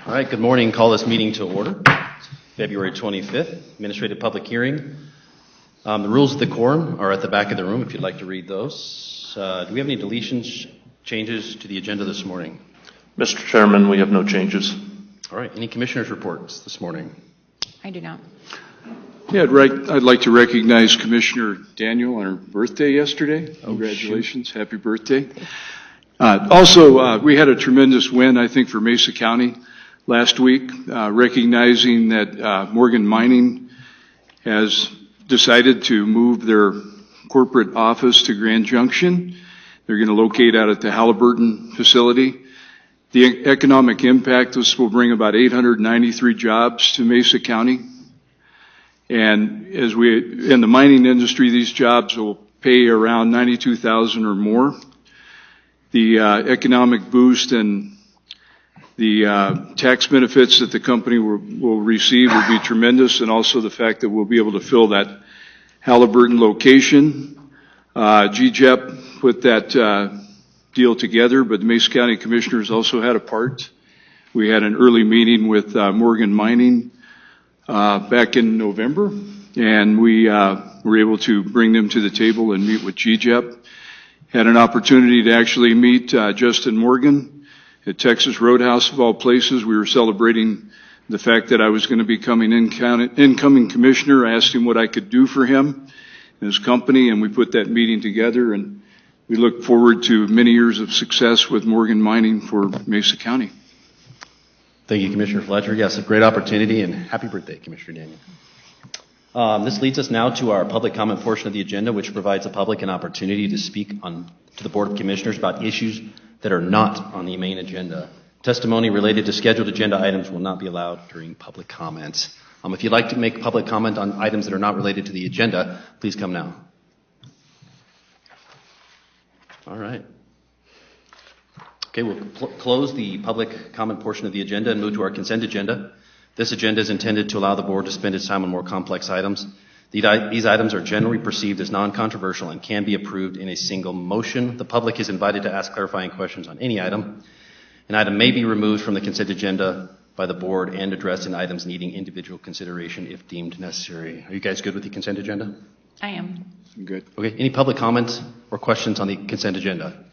All right, good morning. Call this meeting to order. It's February 25th, administrative public hearing. The rules of the quorum are at the back of the room if you'd like to read those. Do we have any deletions, changes to the agenda this morning? Mr. Chairman, we have no changes. All right, any commissioners' reports this morning? I do not. Yeah, I'd like to recognize Commissioner Daniel on her birthday yesterday. Congratulations. Shoot. Happy birthday. Also, we had a tremendous win, I think, for Mesa County last week, recognizing that Morgan Mining has decided to move their corporate office to Grand Junction. They're going to locate out at the Halliburton facility. The economic impact, this will bring about 893 jobs to Mesa County. And as in the mining industry, these jobs will pay around $92,000 or more. The economic boost and the tax benefits that the company will receive will be tremendous, and also the fact that we'll be able to fill that Halliburton location. GJEP put that deal together, but the Mesa County Commissioners also had a part. We had an early meeting with Morgan Mining back in November, and we were able to bring them to the table and meet with GJEP. Had an opportunity to actually meet Justin Morgan at Texas Roadhouse, of all places. We were celebrating the fact that I was going to be incoming commissioner. I asked him what I could do for him and his company, and we put that meeting together, and we look forward to many years of success with Morgan Mining for Mesa County. Thank you, Commissioner Fletcher. Yes, a great opportunity, and happy birthday, Commissioner Daniel. This leads us now to our public comment portion of the agenda, which provides the public an opportunity to speak to the Board of Commissioners about issues that are not on the main agenda. Testimony related to scheduled agenda items will not be allowed during public comments. If you'd like to make public comment on items that are not related to the agenda, please come now. All right. Okay, we'll close the public comment portion of the agenda and move to our consent agenda. This agenda is intended to allow the board to spend its time on more complex items. These items are generally perceived as non-controversial and can be approved in a single motion. The public is invited to ask clarifying questions on any item. An item may be removed from the consent agenda by the board and addressed in items needing individual consideration if deemed necessary. Are you guys good with the consent agenda? I am. Good. Okay, any public comments or questions on the consent agenda?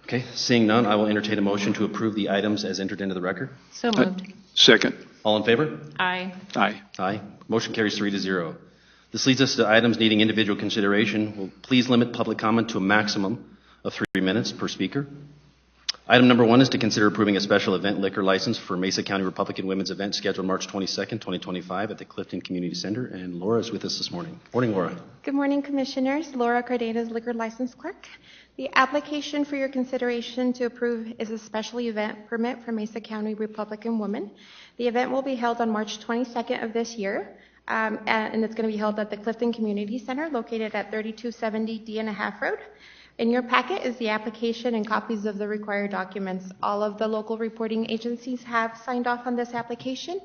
Okay, seeing none, I will entertain a motion to approve the items as entered into the record. So moved. Second. All in favor? Aye. Aye. Aye. Motion carries 3-0. This leads us to items needing individual consideration. We'll please limit public comment to a maximum of 3 minutes per speaker. Item number 1 is to consider approving a special event liquor license for Mesa County Republican Women's event scheduled March 22nd, 2025 at the Clifton Community Center. And Laura is with us this morning. Morning, Laura. Good morning, Commissioners. Laura Cardenas, Liquor License Clerk. The application for your consideration to approve is a special event permit for Mesa County Republican Women. The event will be held on March 22nd of this year, and it's going to be held at the Clifton Community Center located at 3270 D&a-half Road. In your packet is the application and copies of the required documents. All of the local reporting agencies have signed off on this application,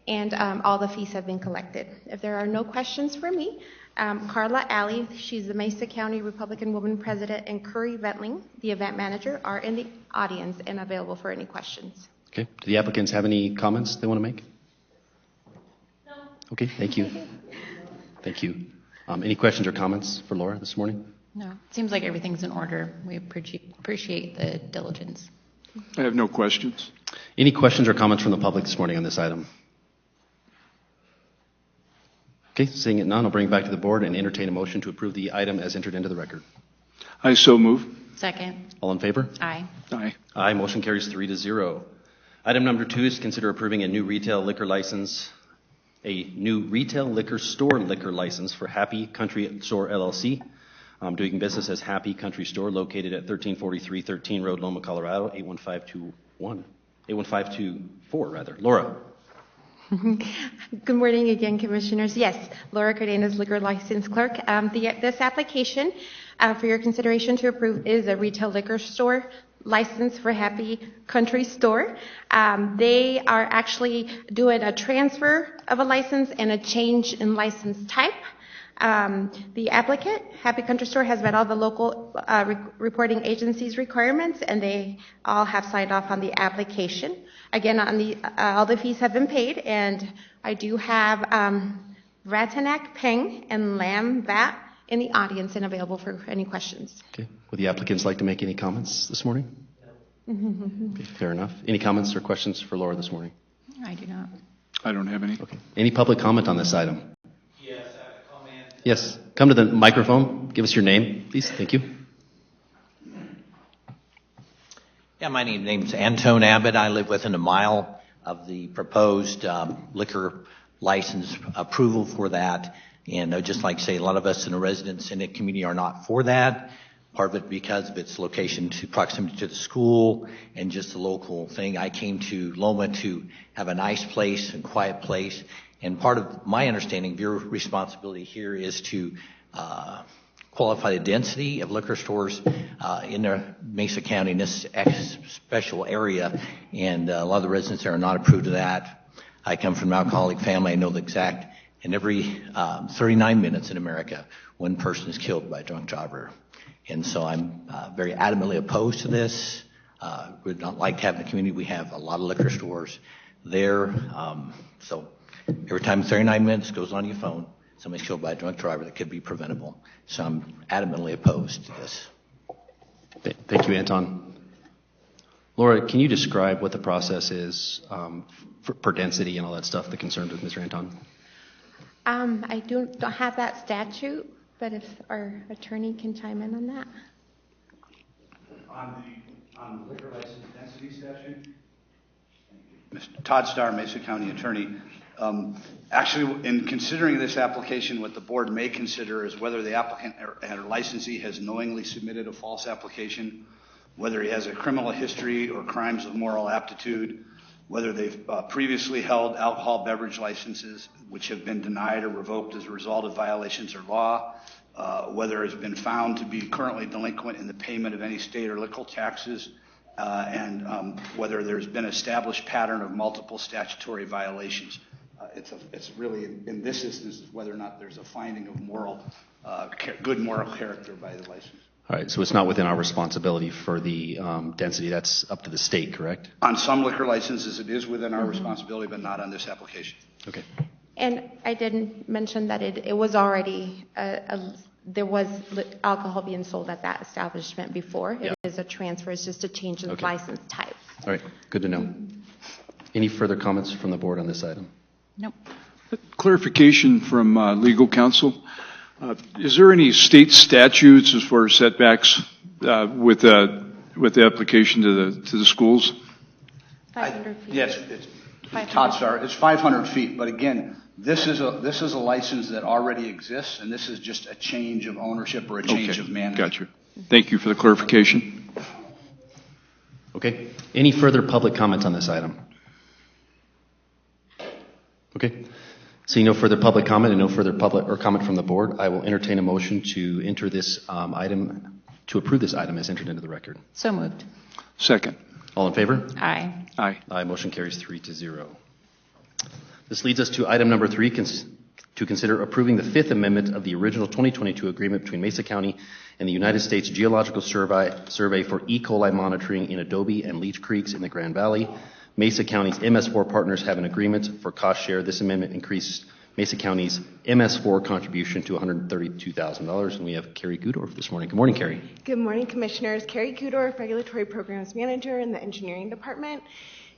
and all the fees have been collected. If there are no questions for me, Carla Alley, she's the Mesa County Republican Woman President, and Curry Ventling, the event manager, are in the audience and available for any questions. Okay. Do the applicants have any comments they want to make? No. Okay, thank you. Thank you. Any questions or comments for Laura this morning? No. Seems like everything's in order. We appreciate the diligence. I have no questions. Any questions or comments from the public this morning on this item? Okay, seeing it none, I'll bring it back to the board and entertain a motion to approve the item as entered into the record. I so move. Second. All in favor? Aye. Aye. Aye, motion carries 3-0. Item number 2 is to consider approving a new retail liquor store liquor license for Happy Country Store LLC, doing business as Happy Country Store, located at 1343 13 Road, Loma, Colorado, 81524 rather. Laura. Good morning again, Commissioners. Yes, Laura Cardenas, Liquor License Clerk. This application for your consideration to approve is a retail liquor store license for Happy Country Store. They are actually doing a transfer of a license and a change in license type. The applicant, Happy Country Store, has met all the local reporting agencies' requirements, and they all have signed off on the application. Again, all the fees have been paid, and I do have Ratanak Peng and Lam Vat in the audience and available for any questions. Okay. Would the applicants like to make any comments this morning? Okay, fair enough. Any comments or questions for Laura this morning? I do not. I don't have any. Okay. Any public comment on this item? Yes, I have a comment. Yes. Come to the microphone. Give us your name, please. Thank you. Yeah, my name's Antone Abbott. I live within a mile of the proposed liquor license approval for that. And I'd just like to say a lot of us in the residents in the community are not for that. Part of it because of its location to proximity to the school and just the local thing. I came to Loma to have a nice place and quiet place. And part of my understanding of your responsibility here is to qualify the density of liquor stores in the Mesa County in this special area. And a lot of the residents there are not approved of that. I come from an alcoholic family. I know the exact. And every 39 minutes in America, one person is killed by a drunk driver. And so I'm very adamantly opposed to this. We'd not like to have in the community. We have a lot of liquor stores there. So every time 39 minutes goes on your phone, somebody's killed by a drunk driver that could be preventable. So I'm adamantly opposed to this. Thank you, Anton. Laura, can you describe what the process is for density and all that stuff, the concerns with Mr. Anton? I don't have that statute, but if our attorney can chime in on that. On the liquor license density statute, Mr. Todd Starr, Mesa County Attorney. Actually, in considering this application, what the board may consider is whether the applicant or licensee has knowingly submitted a false application, whether he has a criminal history or crimes of moral aptitude, whether they've previously held alcohol beverage licenses which have been denied or revoked as a result of violations of law, whether it's been found to be currently delinquent in the payment of any state or local taxes, and whether there's been an established pattern of multiple statutory violations. It's really, in this instance, whether or not there's a finding of good moral character by the license. All right, so it's not within our responsibility for the density. That's up to the state, correct? On some liquor licenses, it is within our responsibility, but not on this application. Okay. And I didn't mention that it was already, there was alcohol being sold at that establishment before. It is a transfer. It's just a change in license type. All right, good to know. Any further comments from the board on this item? Nope. Clarification from legal counsel. Is there any state statutes as far as setbacks with the application to the schools? 500 feet. Yes, it's Todd Starr. It's 500 feet, but again, this is a license that already exists, and this is just a change of ownership or a change of management. Gotcha. Thank you for the clarification. Okay. Any further public comments on this item? Okay. Seeing no further public comment and no further public or comment from the board, I will entertain a motion to enter this item, to approve this item as entered into the record. So moved. Second. All in favor? Aye. Aye. Aye. Motion carries 3-0. This leads us to item number 3, to consider approving the Fifth Amendment of the original 2022 agreement between Mesa County and the United States Geological Survey for E. coli monitoring in Adobe and Leech Creeks in the Grand Valley. Mesa County's MS4 partners have an agreement for cost share. This amendment increased Mesa County's MS4 contribution to $132,000. And we have Carrie Gudorf this morning. Good morning, Carrie. Good morning, Commissioners. Carrie Gudorf, Regulatory Programs Manager in the Engineering Department.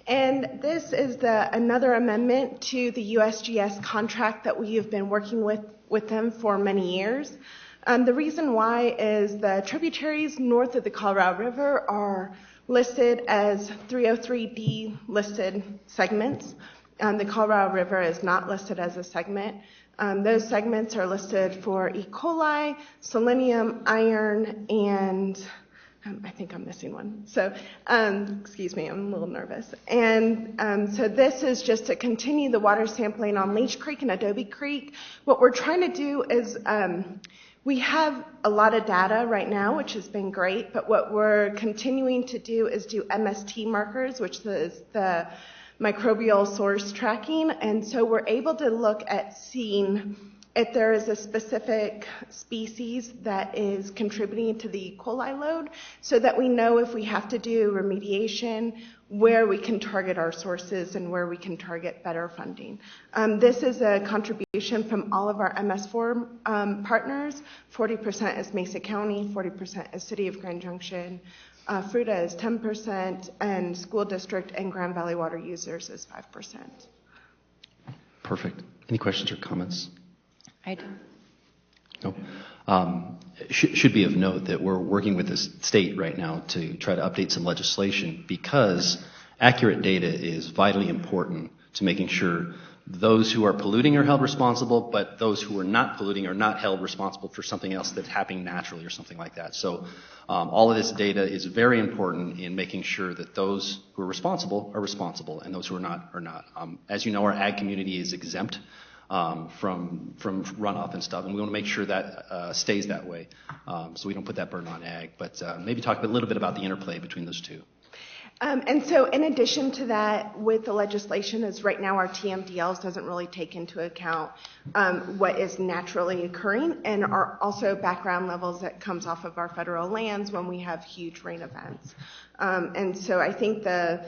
And this is another amendment to the USGS contract that we have been working with them for many years. The reason why is the tributaries north of the Colorado River are listed as 303D listed segments. The Colorado River is not listed as a segment. Those segments are listed for E. coli, selenium, iron, and I think I'm missing one. So, excuse me, I'm a little nervous. And so this is just to continue the water sampling on Leech Creek and Adobe Creek. What we're trying to do is we have a lot of data right now, which has been great, but what we're continuing to do is do MST markers, which is the microbial source tracking. And so we're able to look at seeing if there is a specific species that is contributing to the E. coli load, so that we know if we have to do remediation, where we can target our sources and where we can target better funding. This is a contribution from all of our MS4 partners. 40% is Mesa County, 40% is City of Grand Junction, Fruta is 10%, and school district and Grand Valley water users is 5%. Perfect. Any questions or comments? I do. No. Should be of note that we're working with the state right now to try to update some legislation because accurate data is vitally important to making sure those who are polluting are held responsible, but those who are not polluting are not held responsible for something else that's happening naturally or something like that. So all of this data is very important in making sure that those who are responsible and those who are not are not. As you know, our ag community is exempt from runoff and stuff, and we want to make sure that stays that way, so we don't put that burden on ag. But maybe talk a little bit about the interplay between those two. And so in addition to that, with the legislation, is right now our TMDLs doesn't really take into account what is naturally occurring, and are also background levels that comes off of our federal lands when we have huge rain events. And so I think the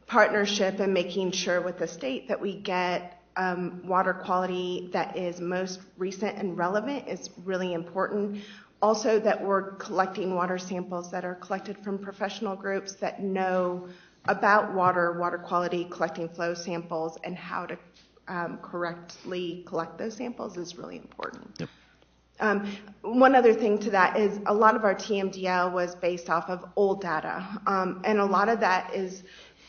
partnership and making sure with the state that we get water quality that is most recent and relevant is really important. Also, that we're collecting water samples that are collected from professional groups that know about water quality, collecting flow samples, and how to correctly collect those samples is really important. Yep. One other thing to that is a lot of our TMDL was based off of old data, and a lot of that is,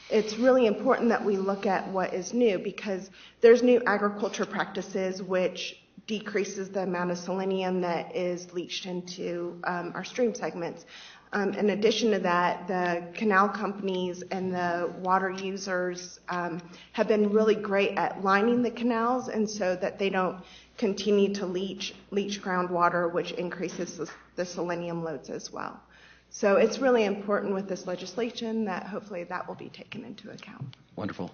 it's really important that we look at what is new, because there's new agriculture practices which decreases the amount of selenium that is leached into our stream segments. In addition to that, the canal companies and the water users have been really great at lining the canals, and so that they don't continue to leach groundwater, which increases the selenium loads as well. So it's really important with this legislation that hopefully that will be taken into account. Wonderful.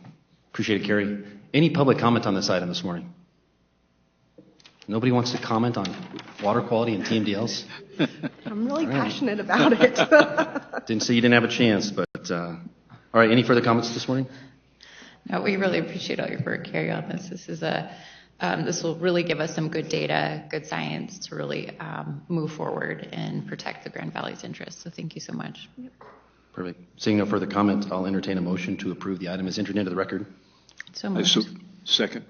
Appreciate it, Carrie. Any public comment on this item this morning? Nobody wants to comment on water quality and TMDLs? I'm really passionate about it. Didn't say you didn't have a chance, but all right. Any further comments this morning? No, we really appreciate all your work, Carrie, on this. This will really give us some good data, good science to really move forward and protect the Grand Valley's interests. So thank you so much. Yep. Perfect. Seeing no further comment, I'll entertain a motion to approve the item as entered into the record. So moved. Second.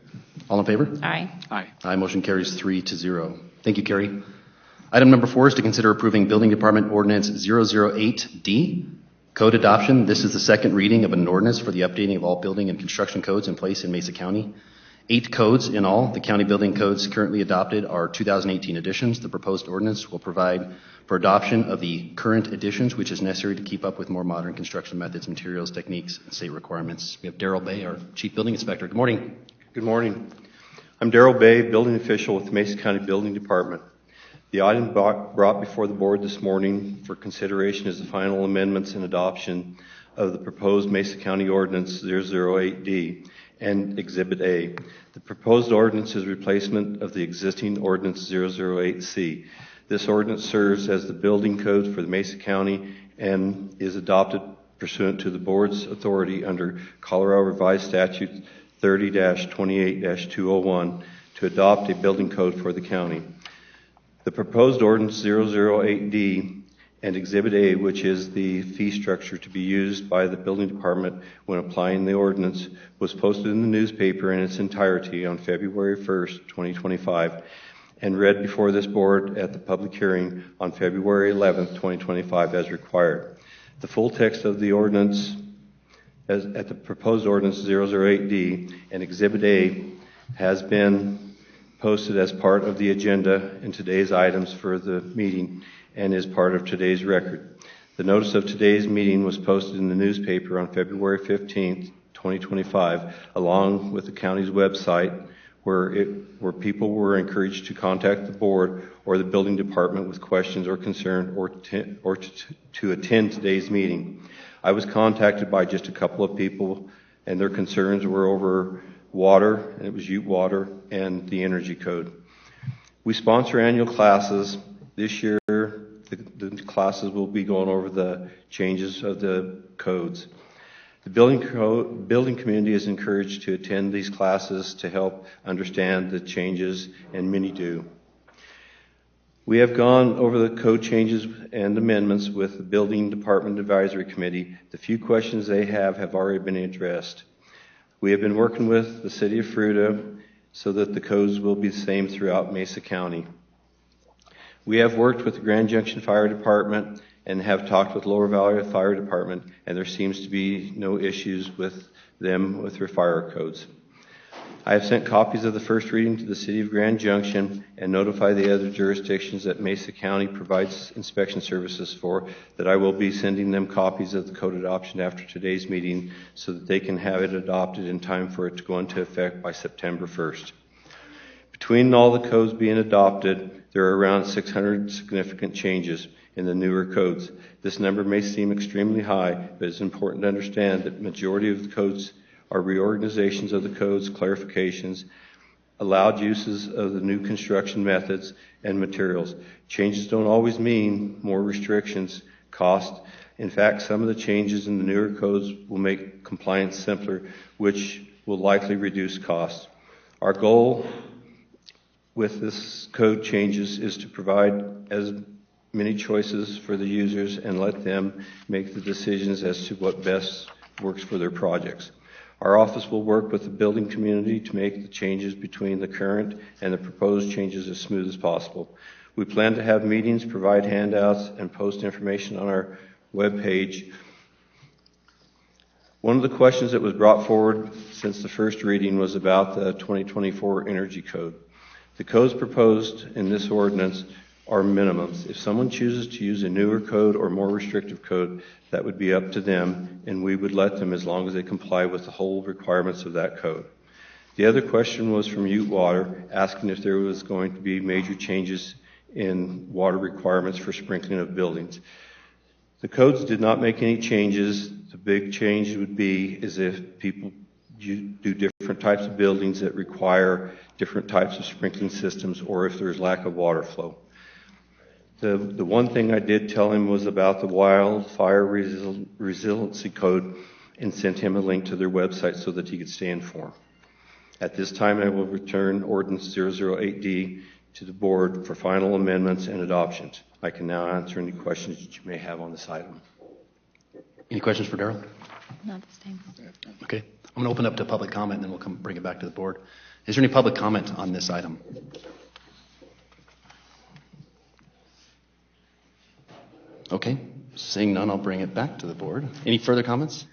All in favor? Aye. Aye. Aye. Motion carries 3-0. Thank you, Carrie. Item number 4 is to consider approving Building Department Ordinance 008D, Code Adoption. This is the second reading of an ordinance for the updating of all building and construction codes in place in Mesa County. 8 codes in all. The county building codes currently adopted are 2018 editions. The proposed ordinance will provide for adoption of the current editions, which is necessary to keep up with more modern construction methods, materials, techniques, and state requirements. We have Darrell Bay, our Chief Building Inspector. Good morning. Good morning. I'm Darrell Bay, building official with the Mesa County Building Department. The item brought before the board this morning for consideration is the final amendments and adoption of the proposed Mesa County Ordinance 008D and Exhibit A. The proposed ordinance is replacement of the existing Ordinance 008C. This ordinance serves as the building code for the Mesa County and is adopted pursuant to the board's authority under Colorado Revised Statute 30-28-201 to adopt a building code for the county. The proposed ordinance 008D and Exhibit A, which is the fee structure to be used by the building department when applying the ordinance, was posted in the newspaper in its entirety on February 1st, 2025, and read before this board at the public hearing on February 11th, 2025, as required. The full text of the ordinance at the proposed ordinance 008D and Exhibit A has been posted as part of the agenda in today's items for the meeting and is part of today's record. The notice of today's meeting was posted in the newspaper on February 15th, 2025, along with the county's website, where people were encouraged to contact the board or the building department with questions or concern or to attend today's meeting. I was contacted by just a couple of people, and their concerns were over water, and it was Ute water, and the energy code. We sponsor annual classes. This year, the classes will be going over the changes of the codes. The building community is encouraged to attend these classes to help understand the changes, and many do. We have gone over the code changes and amendments with the Building Department Advisory Committee. The few questions they have already been addressed. We have been working with the City of Fruita so that the codes will be the same throughout Mesa County. We have worked with the Grand Junction Fire Department and have talked with Lower Valley Fire Department, and there seems to be no issues with them with their fire codes. I have sent copies of the first reading to the City of Grand Junction and notify the other jurisdictions that Mesa County provides inspection services for that I will be sending them copies of the code adoption after today's meeting so that they can have it adopted in time for it to go into effect by September 1st. Between all the codes being adopted, there are around 600 significant changes in the newer codes. This number may seem extremely high, but it's important to understand that the majority of the codes are reorganizations of the codes, clarifications, allowed uses of the new construction methods and materials. Changes don't always mean more restrictions, cost. In fact, some of the changes in the newer codes will make compliance simpler, which will likely reduce costs. Our goal with this code changes is to provide as many choices for the users and let them make the decisions as to what best works for their projects. Our office will work with the building community to make the changes between the current and the proposed changes as smooth as possible. We plan to have meetings, provide handouts, and post information on our webpage. One of the questions that was brought forward since the first reading was about the 2024 Energy Code. The codes proposed in this ordinance are minimums. If someone chooses to use a newer code or more restrictive code, that would be up to them, and we would let them as long as they comply with the whole requirements of that code. The other question was from Ute Water, asking if there was going to be major changes in water requirements for sprinkling of buildings. The codes did not make any changes. The big change would be is if people do different types of buildings that require different types of sprinkling systems, or if there's lack of water flow. The one thing I did tell him was about the wildfire resiliency code and sent him a link to their website so that he could stay informed. At this time, I will return Ordinance 008D to the board for final amendments and adoptions. I can now answer any questions that you may have on this item. Any questions for Darrell? Not this time. Okay. I'm going to open up to public comment, and then we'll bring it back to the board. Is there any public comment on this item? Okay. Seeing none, I'll bring it back to the board. Any further comments?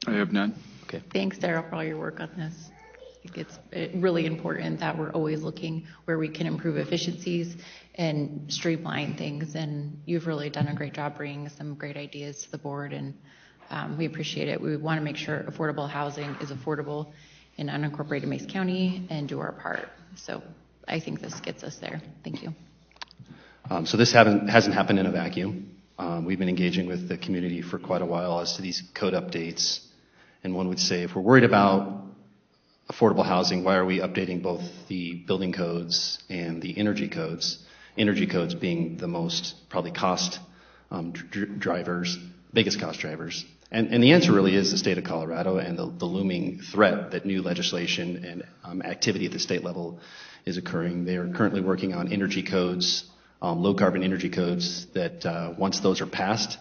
I have none. Okay. Thanks, Darrell, for all your work on this. I think it's really important that we're always looking where we can improve efficiencies and streamline things. And you've really done a great job bringing some great ideas to the board, and we appreciate it. We want to make sure affordable housing is affordable in unincorporated Mesa County and do our part. So I think this gets us there. Thank you. So this hasn't happened in a vacuum. We've been engaging with the community for quite a while as to these code updates. And one would say, if we're worried about affordable housing, why are we updating both the building codes and the energy codes? Energy codes being the most probably cost drivers, biggest cost drivers. And the answer really is the state of Colorado and the looming threat that new legislation and activity at the state level is occurring. They are currently working on energy codes, low carbon energy codes that once those are passed,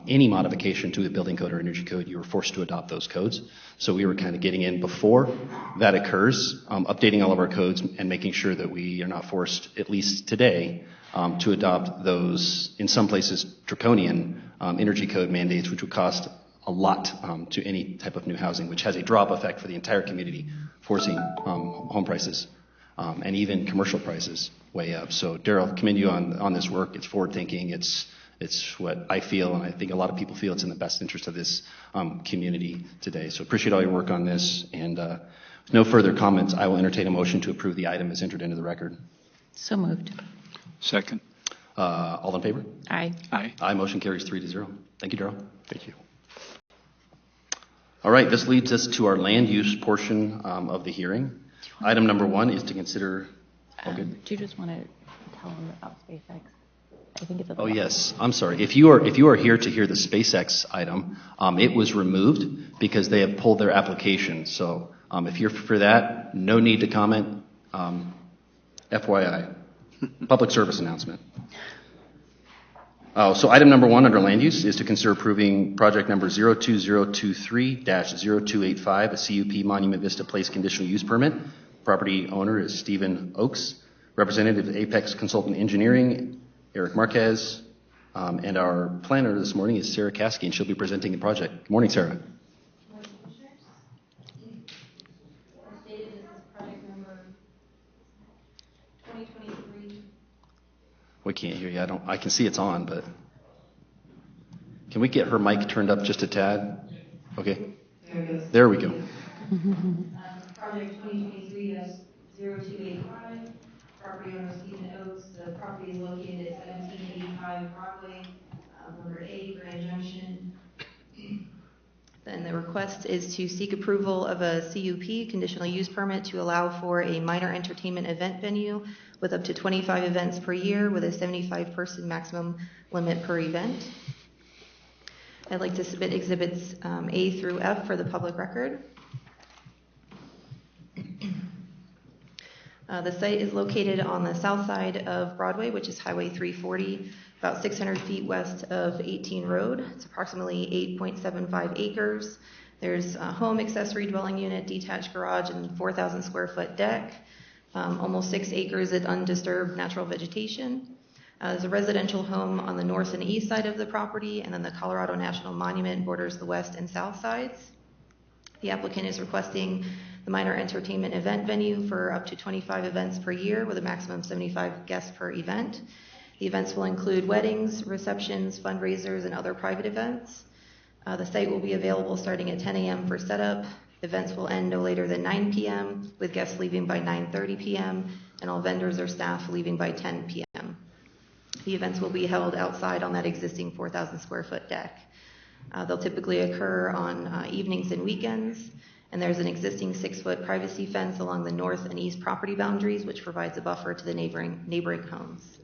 any modification to the building code or energy code, you are forced to adopt those codes. So we were kind of getting in before that occurs, updating all of our codes and making sure that we are not forced, at least today, to adopt those, in some places, draconian energy code mandates, which would cost a lot to any type of new housing, which has a drop effect for the entire community, forcing home prices and even commercial prices way up. So, Darrell, commend you on this work. It's forward thinking. It's what I feel, and I think a lot of people feel it's in the best interest of this community today. So appreciate all your work on this. And with no further comments, I will entertain a motion to approve the item as entered into the record. So moved. Second. All in favor? Aye. Aye. Aye. Motion carries 3-0. Thank you, Darrell. Thank you. All right. This leads us to our land use portion of the hearing. Item number 1 is to consider. Do you just want to tell them about SpaceX? I think it's at the Oh, bottom. yes. I'm sorry. If you are here to hear the SpaceX item, it was removed because they have pulled their application. So if you're for that, no need to comment. FYI. Public service announcement. So item number 1 under land use is to consider approving project number 02023-0285, a CUP Monument Vista Place conditional use permit. Property owner is Stephen Oakes, representative of Apex Consultant Engineering, Eric Marquez, and our planner this morning is Sarah Caskey, and she'll be presenting the project. Good morning, Sarah. We can't hear you. I can see it's on, but can we get her mic turned up just a tad? Okay. There we go. Project 2023-0285. Property owner Stephen Oakes. The property is located at 1785 Broadway, number A, Grand Junction. Then the request is to seek approval of a CUP, conditional use permit, to allow for a minor entertainment event venue with up to 25 events per year with a 75-person maximum limit per event. I'd like to submit exhibits A through F for the public record. The site is located on the south side of Broadway, which is Highway 340, about 600 feet west of 18 Road. It's approximately 8.75 acres. There's a home, accessory dwelling unit, detached garage, and 4,000 square foot deck. Almost 6 acres of undisturbed natural vegetation. There's a residential home on the north and east side of the property, and then the Colorado National Monument borders the west and south sides. The applicant is requesting the minor entertainment event venue for up to 25 events per year with a maximum of 75 guests per event. The events will include weddings, receptions, fundraisers, and other private events. The site will be available starting at 10 a.m. for setup. Events will end no later than 9 p.m. with guests leaving by 9:30 p.m. and all vendors or staff leaving by 10 p.m. The events will be held outside on that existing 4,000 square foot deck. They'll typically occur on evenings and weekends, and there's an existing 6-foot privacy fence along the north and east property boundaries, which provides a buffer to the neighboring homes.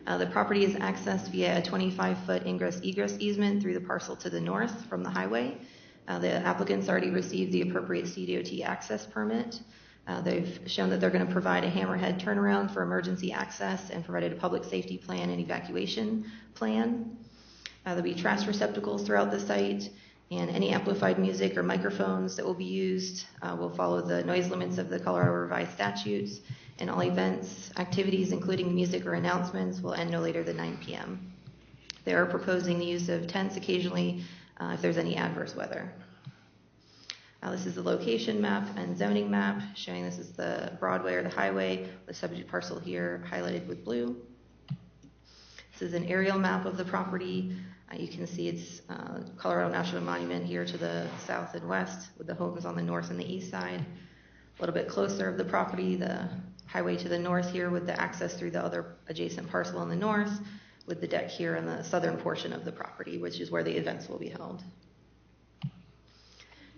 The property is accessed via a 25-foot ingress-egress easement through the parcel to the north from the highway. The applicant's already received the appropriate CDOT access permit. They've shown that they're going to provide a hammerhead turnaround for emergency access and provided a public safety plan and evacuation plan. There'll be trash receptacles throughout the site, and any amplified music or microphones that will be used will follow the noise limits of the Colorado Revised Statutes, and all events, activities, including music or announcements, will end no later than 9 p.m. They are proposing the use of tents occasionally if there's any adverse weather. This is the location map and zoning map showing this is the Broadway or the highway, the subject parcel here highlighted with blue. This is an aerial map of the property. You can see it's Colorado National Monument here to the south and west with the homes on the north and the east side. A little bit closer of the property, the highway to the north here with the access through the other adjacent parcel on the north, with the deck here in the southern portion of the property, which is where the events will be held.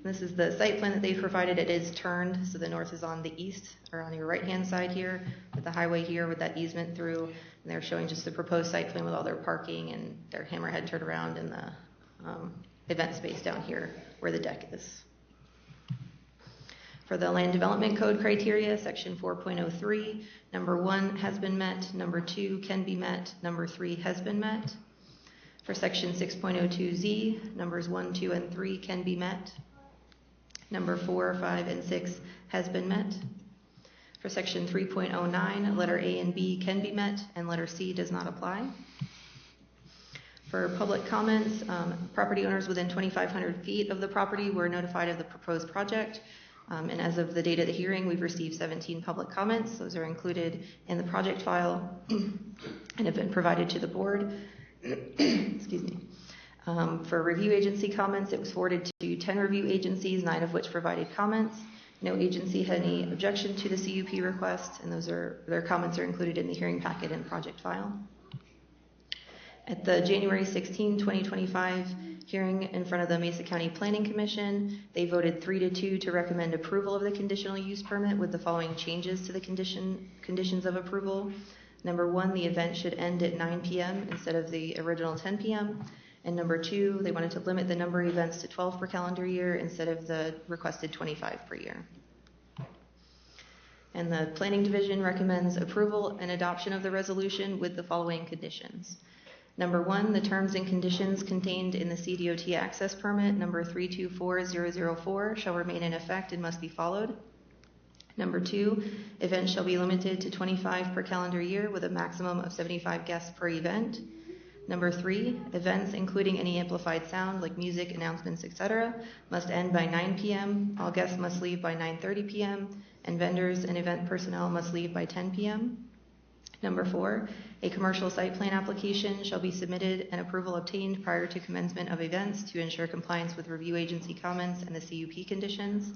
This is the site plan that they've provided. It is turned, so the north is on the east, or on your right-hand side here, with the highway here with that easement through, and they're showing just the proposed site plan with all their parking and their hammerhead turnaround and the event space down here where the deck is. For the Land Development Code criteria, section 4.03, number 1 has been met, number 2 can be met, number 3 has been met. For section 6.02Z, numbers 1, 2, and 3 can be met. Number 4, 5, and 6 has been met. For section 3.09, letter A and B can be met, and letter C does not apply. For public comments, property owners within 2,500 feet of the property were notified of the proposed project. And as of the date of the hearing, we've received 17 public comments. Those are included in the project file and have been provided to the board. Excuse me. For review agency comments, it was forwarded to 10 review agencies, 9 of which provided comments. No agency had any objection to the CUP request, and their comments are included in the hearing packet and project file. At the January 16, 2025 Hearing in front of the Mesa County Planning Commission, they voted 3-2 to recommend approval of the conditional use permit with the following changes to the conditions of approval. Number 1, the event should end at 9 p.m. instead of the original 10 p.m. And number 2, they wanted to limit the number of events to 12 per calendar year instead of the requested 25 per year. And the Planning Division recommends approval and adoption of the resolution with the following conditions. Number 1, the terms and conditions contained in the CDOT access permit number 324004 shall remain in effect and must be followed. Number 2, events shall be limited to 25 per calendar year with a maximum of 75 guests per event. Number 3, events including any amplified sound like music, announcements, etc. must end by 9 p.m. All guests must leave by 9:30 p.m. and vendors and event personnel must leave by 10 p.m. Number 4, a commercial site plan application shall be submitted and approval obtained prior to commencement of events to ensure compliance with review agency comments and the CUP conditions.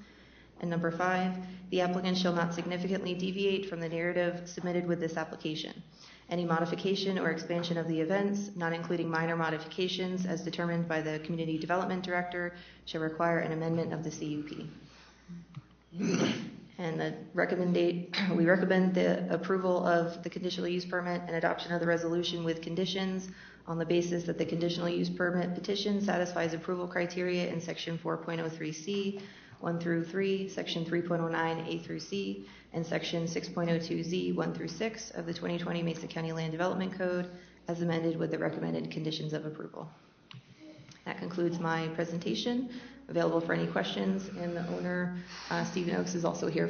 And number 5, the applicant shall not significantly deviate from the narrative submitted with this application. Any modification or expansion of the events, not including minor modifications as determined by the Community Development Director, shall require an amendment of the CUP. And we recommend the approval of the conditional use permit and adoption of the resolution with conditions on the basis that the conditional use permit petition satisfies approval criteria in section 4.03C, 1 through 3, section 3.09 A through C, and section 6.02Z 1 through 6 of the 2020 Mesa County Land Development Code as amended with the recommended conditions of approval. That concludes my presentation. Available for any questions, and the owner, Stephen Oakes, is also here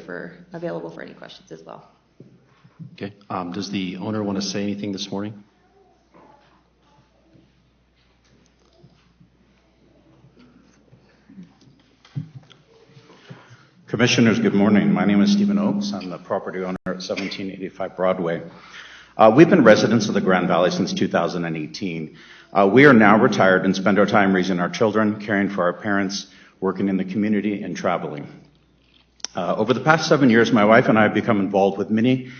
available for any questions as well. Okay. Does the owner want to say anything this morning? Commissioners, good morning. My name is Stephen Oakes. I'm the property owner at 1785 Broadway. We've been residents of the Grand Valley since 2018. We are now retired and spend our time raising our children, caring for our parents, working in the community, and traveling. Over the past 7 years, my wife and I have become involved with many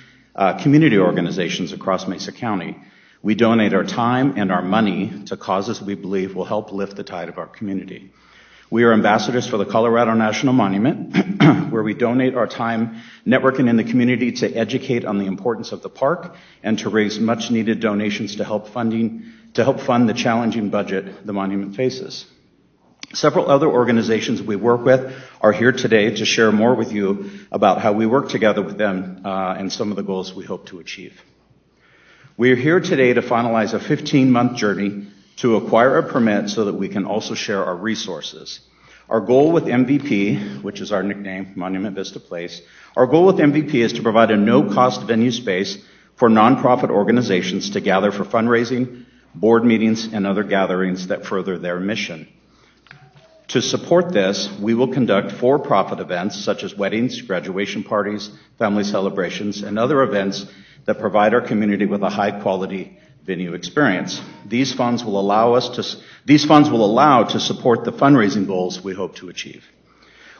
community organizations across Mesa County. We donate our time and our money to causes we believe will help lift the tide of our community. We are ambassadors for the Colorado National Monument, where we donate our time networking in the community to educate on the importance of the park and to raise much-needed donations to help fund the challenging budget the monument faces. Several other organizations we work with are here today to share more with you about how we work together with them and some of the goals we hope to achieve. We are here today to finalize a 15-month journey to acquire a permit so that we can also share our resources. Our goal with MVP, which is our nickname, Monument Vista Place, our goal with MVP is to provide a no-cost venue space for nonprofit organizations to gather for fundraising, board meetings, and other gatherings that further their mission. To support this, we will conduct for-profit events such as weddings, graduation parties, family celebrations, and other events that provide our community with a high-quality venue experience. These funds will allow to support the fundraising goals we hope to achieve.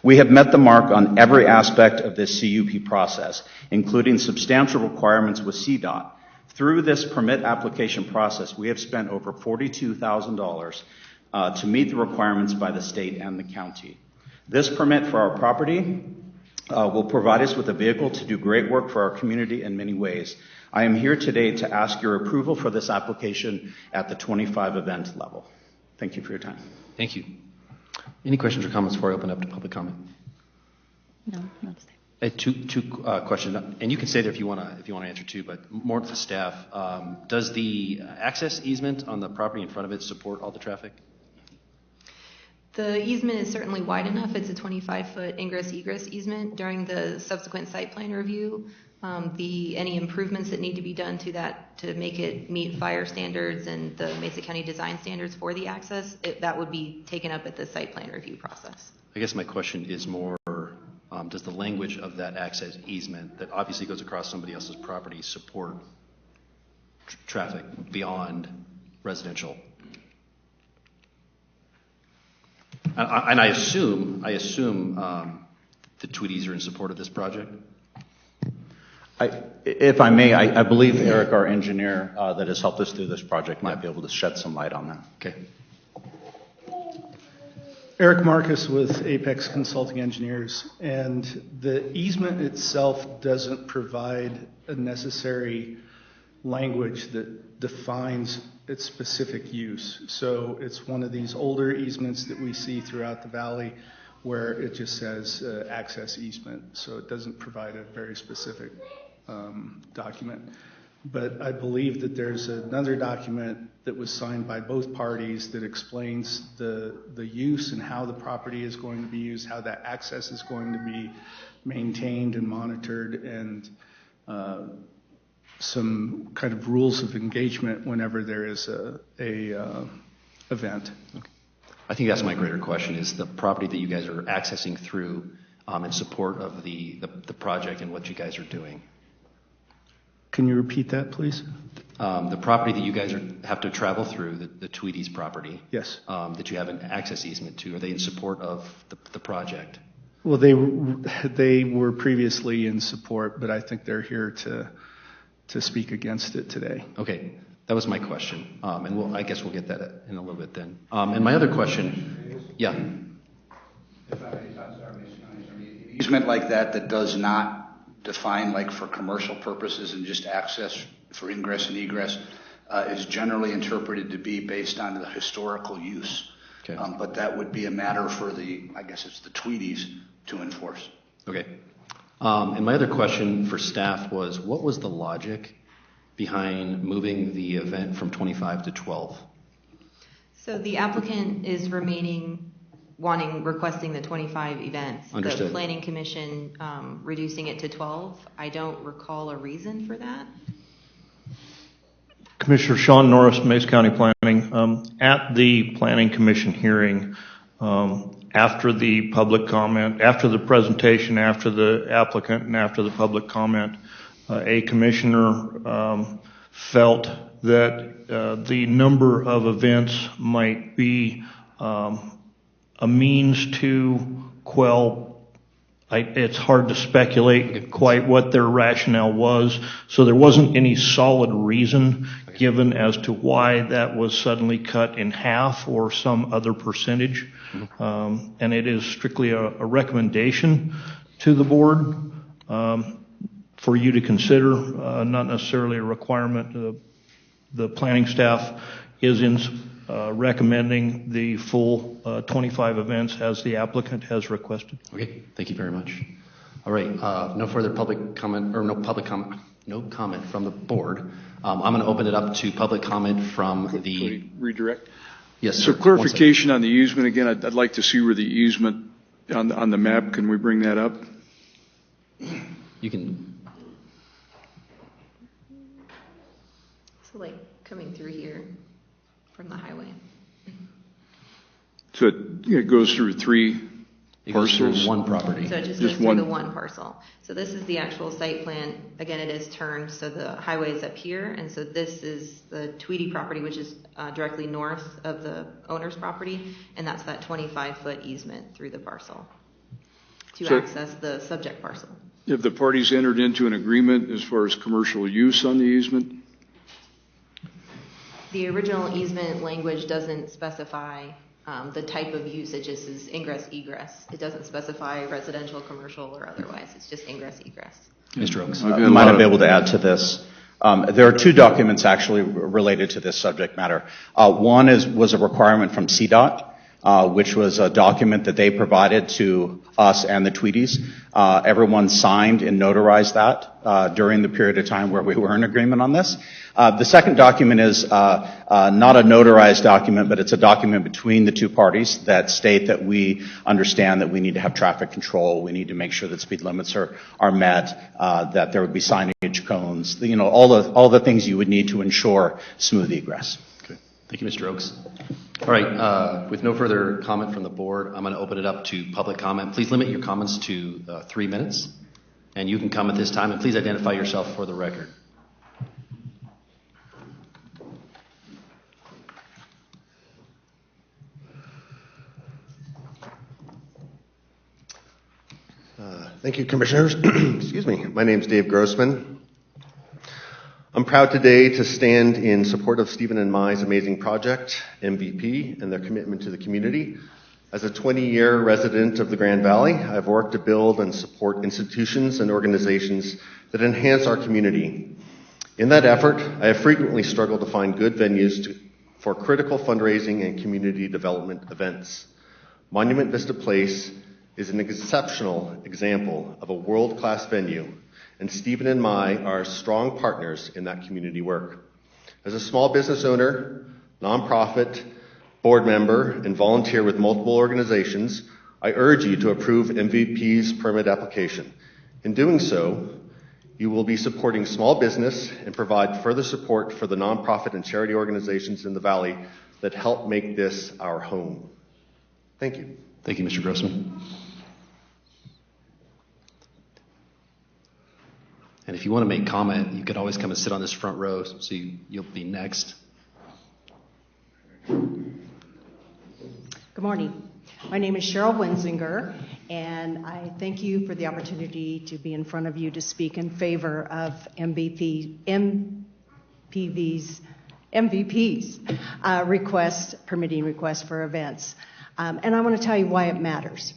We have met the mark on every aspect of this CUP process, including substantial requirements with CDOT. Through this permit application process, we have spent over $42,000 to meet the requirements by the state and the county. This permit for our property will provide us with a vehicle to do great work for our community in many ways. I am here today to ask your approval for this application at the 25 event level. Thank you for your time. Thank you. Any questions or comments before I open up to public comment? No, not today. Two questions, and you can say that if you want to answer too, but more to staff. Does the access easement on the property in front of it support all the traffic? The easement is certainly wide enough. It's a 25-foot ingress-egress easement. During the subsequent site plan review, any improvements that need to be done to that to make it meet fire standards and the Mesa County design standards for the access, that would be taken up at the site plan review process. I guess my question is more, does the language of that access easement that obviously goes across somebody else's property support traffic beyond residential? And I assume the Tweedies are in support of this project? If I may, I believe Eric, our engineer that has helped us through this project, might be able to shed some light on that. Okay. Eric Marcus with Apex Consulting Engineers, and the easement itself doesn't provide a necessary language that defines its specific use. So it's one of these older easements that we see throughout the valley where it just says access easement, so it doesn't provide a very specific document. But I believe that there's another document that was signed by both parties that explains the use and how the property is going to be used, how that access is going to be maintained and monitored, and some kind of rules of engagement whenever there is a event. Okay. I think that's my greater question, is the property that you guys are accessing through in support of the project and what you guys are doing. Can you repeat that, please? The property that you guys have to travel through, the Tweedy's property. Yes. That you have an access easement to, are they in support of the project? Well, they were previously in support, but I think they're here to speak against it today. Okay, that was my question, and I guess we'll get that in a little bit then. And my other question, yeah. If I may, Todd Starr, Mesa County Attorney, an easement like that does not define like for commercial purposes and just access for ingress and egress is generally interpreted to be based on the historical use. Okay. But that would be a matter for I guess it's the Tweedies to enforce. Okay. And my other question for staff was, what was the logic behind moving the event from 25 to 12? So the applicant is requesting the 25 events. Understood. The Planning Commission reducing it to 12. I don't recall a reason for that. Commissioner Sean Norris, Mesa County Planning. At the Planning Commission hearing, after the public comment, after the presentation, after the applicant, and after the public comment, a commissioner felt that the number of events might be a means to quell. It's hard to speculate quite what their rationale was. So there wasn't any solid reason given as to why that was suddenly cut in half or some other percentage. And it is strictly a recommendation to the board for you to consider, not necessarily a requirement. The planning staff is in recommending the full 25 events as the applicant has requested. Okay, thank you very much. All right, no further public comment, or no comment from the board. I'm going to open it up to public comment from the... Redirect? Yes, So sir. clarification on the easement, again, I'd like to see where the easement on the map, can we bring that up? You can... So like coming through here from the highway. So it goes through three It goes through parcels? one property. So it just goes through the one parcel. So this is the actual site plan. Again, it is turned, so the highway is up here, and so this is the Tweedy property, which is directly north of the owner's property, and that's that 25-foot easement through the parcel to access the subject parcel. Have the parties entered into an agreement as far as commercial use on the easement? The original easement language doesn't specify the type of use. It just is ingress, egress. It doesn't specify residential, commercial, or otherwise. It's just ingress, egress. Mr. Oaks. I might be able to add to this. There are two documents actually related to this subject matter. One was a requirement from CDOT, which was a document that they provided to us and the Tweedies. Everyone signed and notarized that during the period of time where we were in agreement on this. The second document is not a notarized document, but it's a document between the two parties that state that we understand that we need to have traffic control, we need to make sure that speed limits are met, that there would be signage, cones, all the things you would need to ensure smooth egress. Okay. Thank you, Mr. Oaks. All right, with no further comment from the board, I'm going to open it up to public comment. Please limit your comments to 3 minutes, and you can come at this time, and please identify yourself for the record. Thank you, Commissioners. Excuse me. My name is Dave Grossman. I'm proud today to stand in support of Stephen and Mai's amazing project, MVP, and their commitment to the community. As a 20-year resident of the Grand Valley, I've worked to build and support institutions and organizations that enhance our community. In that effort, I have frequently struggled to find good venues for critical fundraising and community development events. Monument Vista Place is an exceptional example of a world-class venue, and Stephen and I are strong partners in that community work. As a small business owner, nonprofit, board member, and volunteer with multiple organizations, I urge you to approve MVP's permit application. In doing so, you will be supporting small business and provide further support for the nonprofit and charity organizations in the Valley that help make this our home. Thank you. Thank you, Mr. Grossman. And if you want to make comment, you could always come and sit on this front row, so you'll be next. Good morning. My name is Cheryl Wenzinger, and I thank you for the opportunity to be in front of you to speak in favor of MVP's permitting request for events. And I want to tell you why it matters.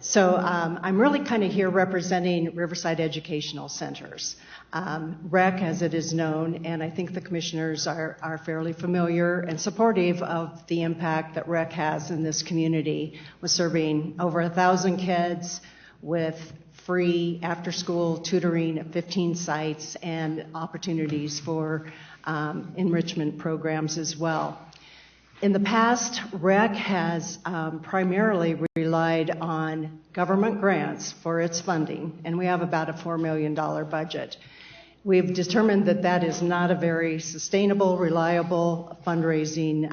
So I'm really kind of here representing Riverside Educational Centers. REC, as it is known, and I think the commissioners are fairly familiar and supportive of the impact that REC has in this community, with serving over 1,000 kids with free after-school tutoring at 15 sites and opportunities for enrichment programs as well. In the past, REC has primarily relied on government grants for its funding, and we have about a $4 million budget. We've determined that that is not a very sustainable, reliable fundraising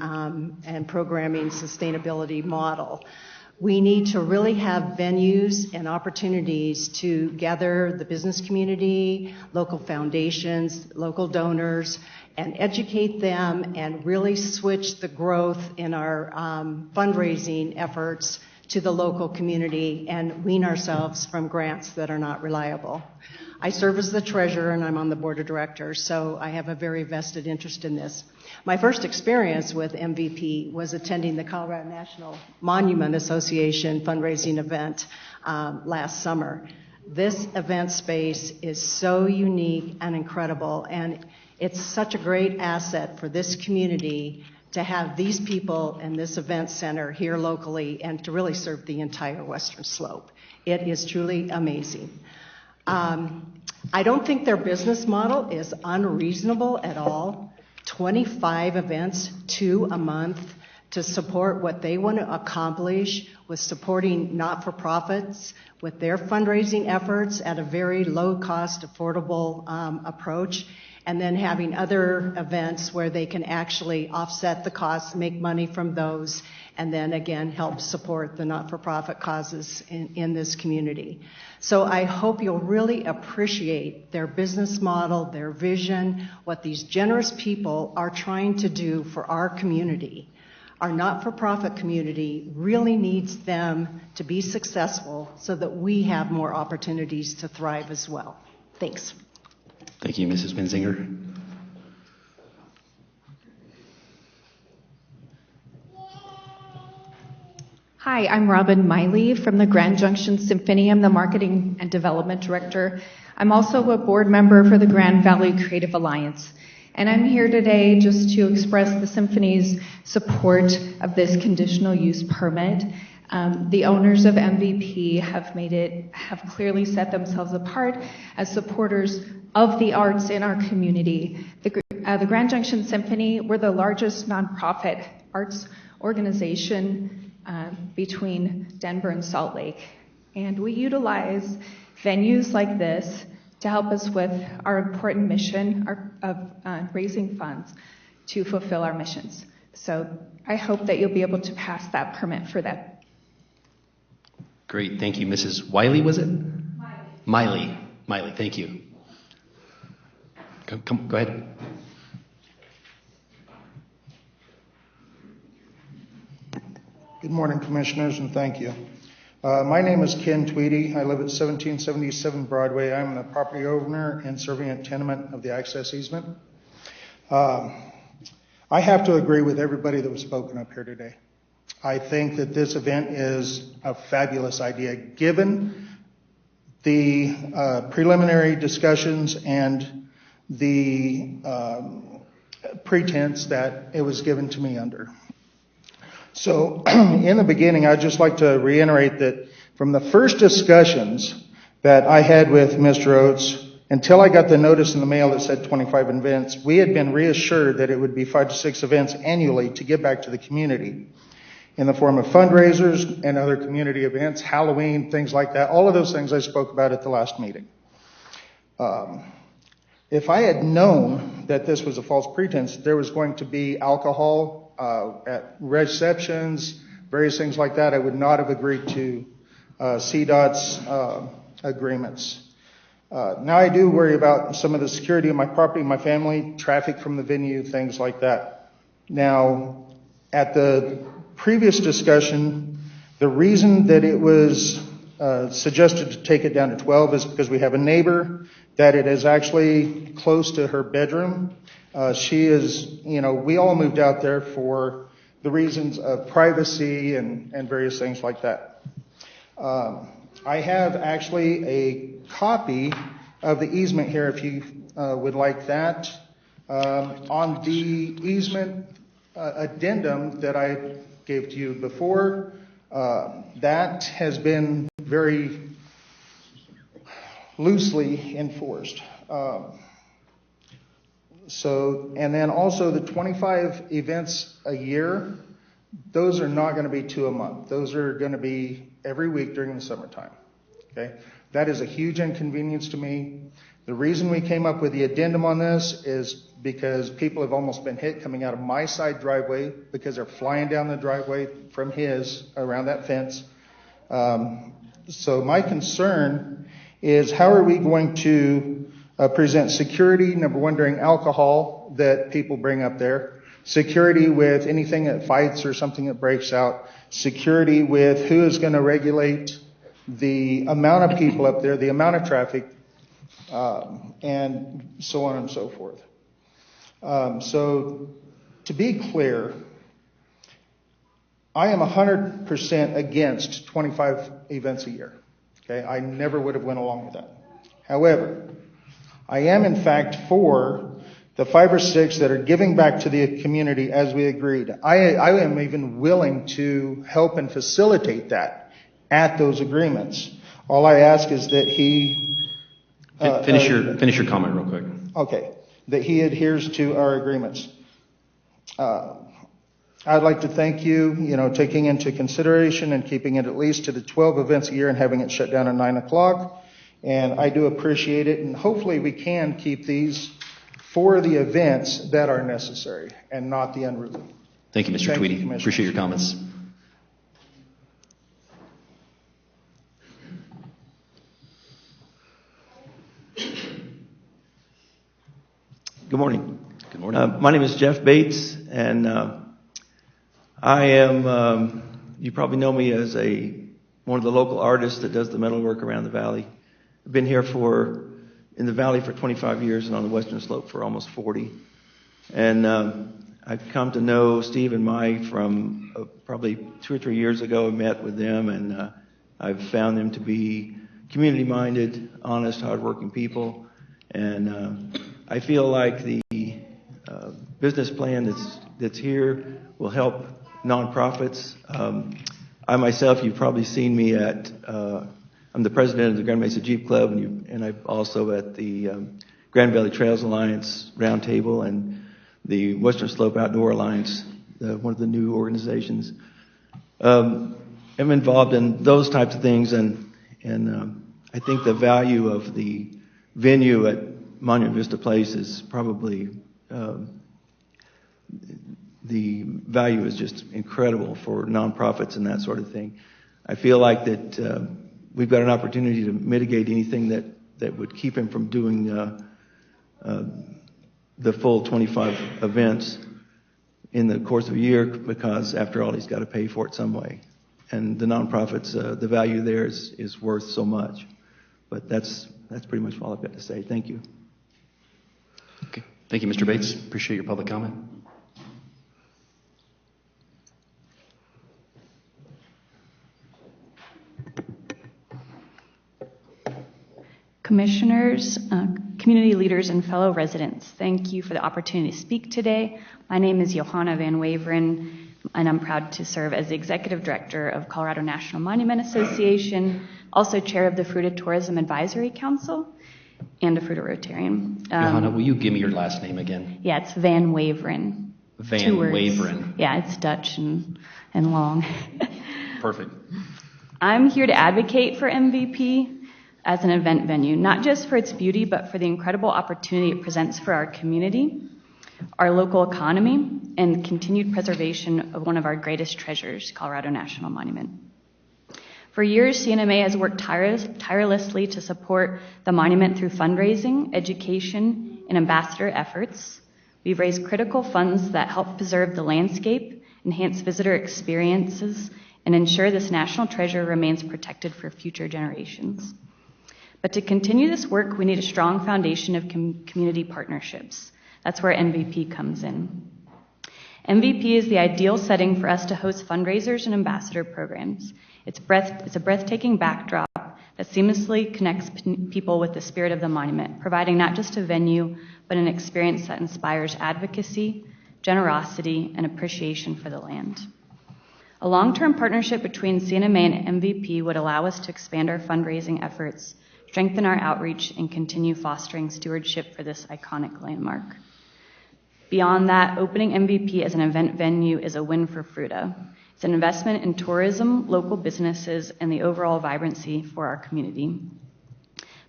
and programming sustainability model. We need to really have venues and opportunities to gather the business community, local foundations, local donors, and educate them and really switch the growth in our fundraising efforts to the local community and wean ourselves from grants that are not reliable. I serve as the treasurer and I'm on the board of directors, so I have a very vested interest in this. My first experience with MVP was attending the Colorado National Monument Association fundraising event last summer. This event space is so unique and incredible, and it's such a great asset for this community to have these people in this event center here locally and to really serve the entire Western Slope. It is truly amazing. I don't think their business model is unreasonable at all. 25 events, 2 a month, to support what they want to accomplish with supporting not-for-profits with their fundraising efforts at a very low-cost, affordable approach, and then having other events where they can actually offset the costs, make money from those, and then again help support the not-for-profit causes in this community. So I hope you'll really appreciate their business model, their vision, what these generous people are trying to do for our community. Our not-for-profit community really needs them to be successful so that we have more opportunities to thrive as well. Thanks. Thank you, Mrs. Menzinger. Hi, I'm Robin Miley from the Grand Junction Symphony. I'm the Marketing and Development Director. I'm also a board member for the Grand Valley Creative Alliance. And I'm here today just to express the Symphony's support of this conditional use permit. The owners of MVP have clearly set themselves apart as supporters of the arts in our community. The Grand Junction Symphony, we're the largest nonprofit arts organization between Denver and Salt Lake. And we utilize venues like this to help us with our important mission of raising funds to fulfill our missions. So I hope that you'll be able to pass that permit for that. Great, thank you. Mrs. Wiley, was it? Miley, thank you. Go ahead. Good morning, Commissioners, and thank you. My name is Ken Tweedy. I live at 1777 Broadway. I'm the property owner and serving a tenement of the access easement. I have to agree with everybody that was spoken up here today. I think that this event is a fabulous idea, given the preliminary discussions and the pretense that it was given to me under. So in the beginning, I'd just like to reiterate that from the first discussions that I had with Mr. Oates, until I got the notice in the mail that said 25 events, we had been reassured that it would be 5 to 6 events annually to give back to the community in the form of fundraisers and other community events, Halloween, things like that. All of those things I spoke about at the last meeting. If I had known that this was a false pretense, there was going to be alcohol at receptions, various things like that, I would not have agreed to CDOT's agreements. Now I do worry about some of the security of my property, my family, traffic from the venue, things like that. Now, at the previous discussion, the reason that it was suggested to take it down to 12 is because we have a neighbor that it is actually close to her bedroom. She is, we all moved out there for the reasons of privacy and various things like that. I have actually a copy of the easement here if you would like that. On the easement addendum that I gave to you before, that has been very loosely enforced. And then also the 25 events a year, those are not going to be 2 a month. Those are going to be every week during the summertime. Okay? That is a huge inconvenience to me. The reason we came up with the addendum on this is because people have almost been hit coming out of my side driveway because they're flying down the driveway from his around that fence. So my concern is how are we going to present security, number one, during alcohol that people bring up there, security with anything that fights or something that breaks out, security with who is going to regulate the amount of people up there, the amount of traffic, and so on and so forth. So to be clear, I am 100% against 25 events a year. Okay, I never would have went along with that. However, I am in fact for the 5 or 6 that are giving back to the community as we agreed. I am even willing to help and facilitate that at those agreements. All I ask is that he finish your comment real quick. Okay, that he adheres to our agreements. I'd like to thank you, taking into consideration and keeping it at least to the 12 events a year and having it shut down at 9 o'clock. And I do appreciate it, and hopefully we can keep these for the events that are necessary and not the unruly. Thank you, Mr. Tweedy. Appreciate your comments. Good morning. Good morning. My name is Jeff Bates, and I am, you probably know me as one of the local artists that does the metal work around the valley. I've been here in the valley for 25 years and on the western slope for almost 40. And I've come to know Steve and Mike from probably 2 or 3 years ago. I met with them, and I've found them to be community-minded, honest, hardworking people. And I feel like the business plan that's here will help nonprofits. I myself, you've probably seen me at, I'm the president of the Grand Mesa Jeep Club, and I'm also at the Grand Valley Trails Alliance Roundtable and the Western Slope Outdoor Alliance, one of the new organizations. I'm involved in those types of things, and I think the value of the venue at Monument Vista Place is probably, the value is just incredible for nonprofits and that sort of thing. I feel like that we've got an opportunity to mitigate anything that would keep him from doing the full 25 events in the course of a year, because after all, he's got to pay for it some way. And the nonprofits, the value there is worth so much. But that's pretty much all I've got to say. Thank you. Okay. Thank you, Mr. Bates. Appreciate your public comment. Commissioners, community leaders, and fellow residents, thank you for the opportunity to speak today. My name is Johanna Van Waveren, and I'm proud to serve as the Executive Director of Colorado National Monument Association, also Chair of the Fruita Tourism Advisory Council, and a Fruita Rotarian. Johanna, will you give me your last name again? Yeah, it's Van Waveren. Van Waveren. Yeah, it's Dutch and long. Perfect. I'm here to advocate for MVP as an event venue, not just for its beauty, but for the incredible opportunity it presents for our community, our local economy, and continued preservation of one of our greatest treasures, Colorado National Monument. For years, CNMA has worked tirelessly to support the monument through fundraising, education, and ambassador efforts. We've raised critical funds that help preserve the landscape, enhance visitor experiences, and ensure this national treasure remains protected for future generations. But to continue this work, we need a strong foundation of community partnerships. That's where MVP comes in. MVP is the ideal setting for us to host fundraisers and ambassador programs. It's a breathtaking backdrop that seamlessly connects people with the spirit of the monument, providing not just a venue, but an experience that inspires advocacy, generosity, and appreciation for the land. A long-term partnership between CNMA and MVP would allow us to expand our fundraising efforts, strengthen our outreach, and continue fostering stewardship for this iconic landmark. Beyond that, opening MVP as an event venue is a win for Fruita. It's an investment in tourism, local businesses, and the overall vibrancy for our community.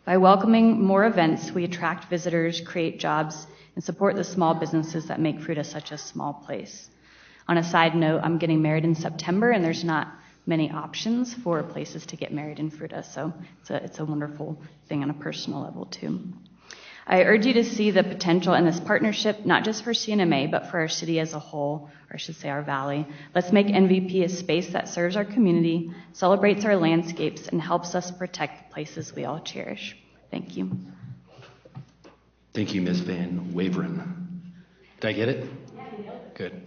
By welcoming more events, we attract visitors, create jobs, and support the small businesses that make Fruita such a small place. On a side note, I'm getting married in September, and there's not many options for places to get married in Fruita, so it's a wonderful thing on a personal level too. I urge you to see the potential in this partnership, not just for CNMA, but for our city as a whole, or I should say our valley. Let's make MVP a space that serves our community, celebrates our landscapes, and helps us protect the places we all cherish. Thank you. Thank you, Ms. Van Waveren. Did I get it? Yeah, you nailed it. Good.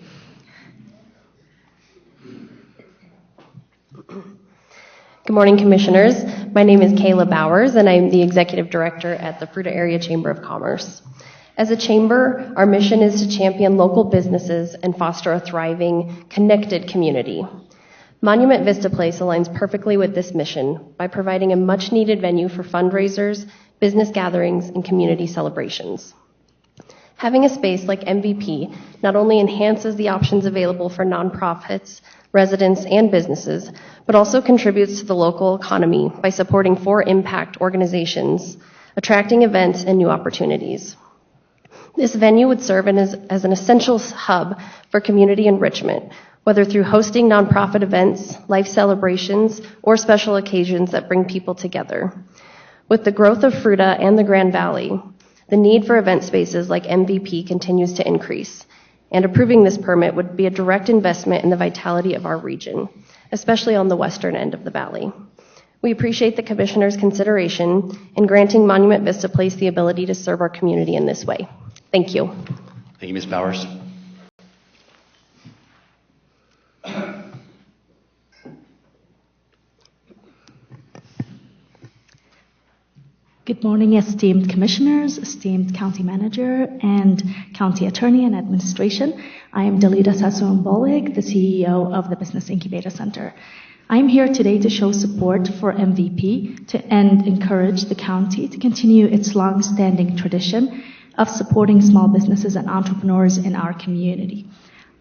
Good morning, Commissioners. My name is Kayla Bowers, and I'm the Executive Director at the Fruita Area Chamber of Commerce. As a chamber, our mission is to champion local businesses and foster a thriving, connected community. Monument Vista Place aligns perfectly with this mission by providing a much-needed venue for fundraisers, business gatherings, and community celebrations. Having a space like MVP not only enhances the options available for nonprofits, residents, and businesses, but also contributes to the local economy by supporting for-impact organizations, attracting events and new opportunities. This venue would serve as an essential hub for community enrichment, whether through hosting nonprofit events, life celebrations, or special occasions that bring people together. With the growth of Fruita and the Grand Valley, the need for event spaces like MVP continues to increase, and approving this permit would be a direct investment in the vitality of our region, especially on the western end of the valley. We appreciate the Commissioner's consideration in granting Monument Vista Place the ability to serve our community in this way. Thank you. Thank you, Ms. Bowers. Good morning, esteemed commissioners, esteemed county manager, and county attorney and administration. I am Dalida Sassoon-Bolig, the CEO of the Business Incubator Center. I'm here today to show support for MVP and encourage the county to continue its long-standing tradition of supporting small businesses and entrepreneurs in our community.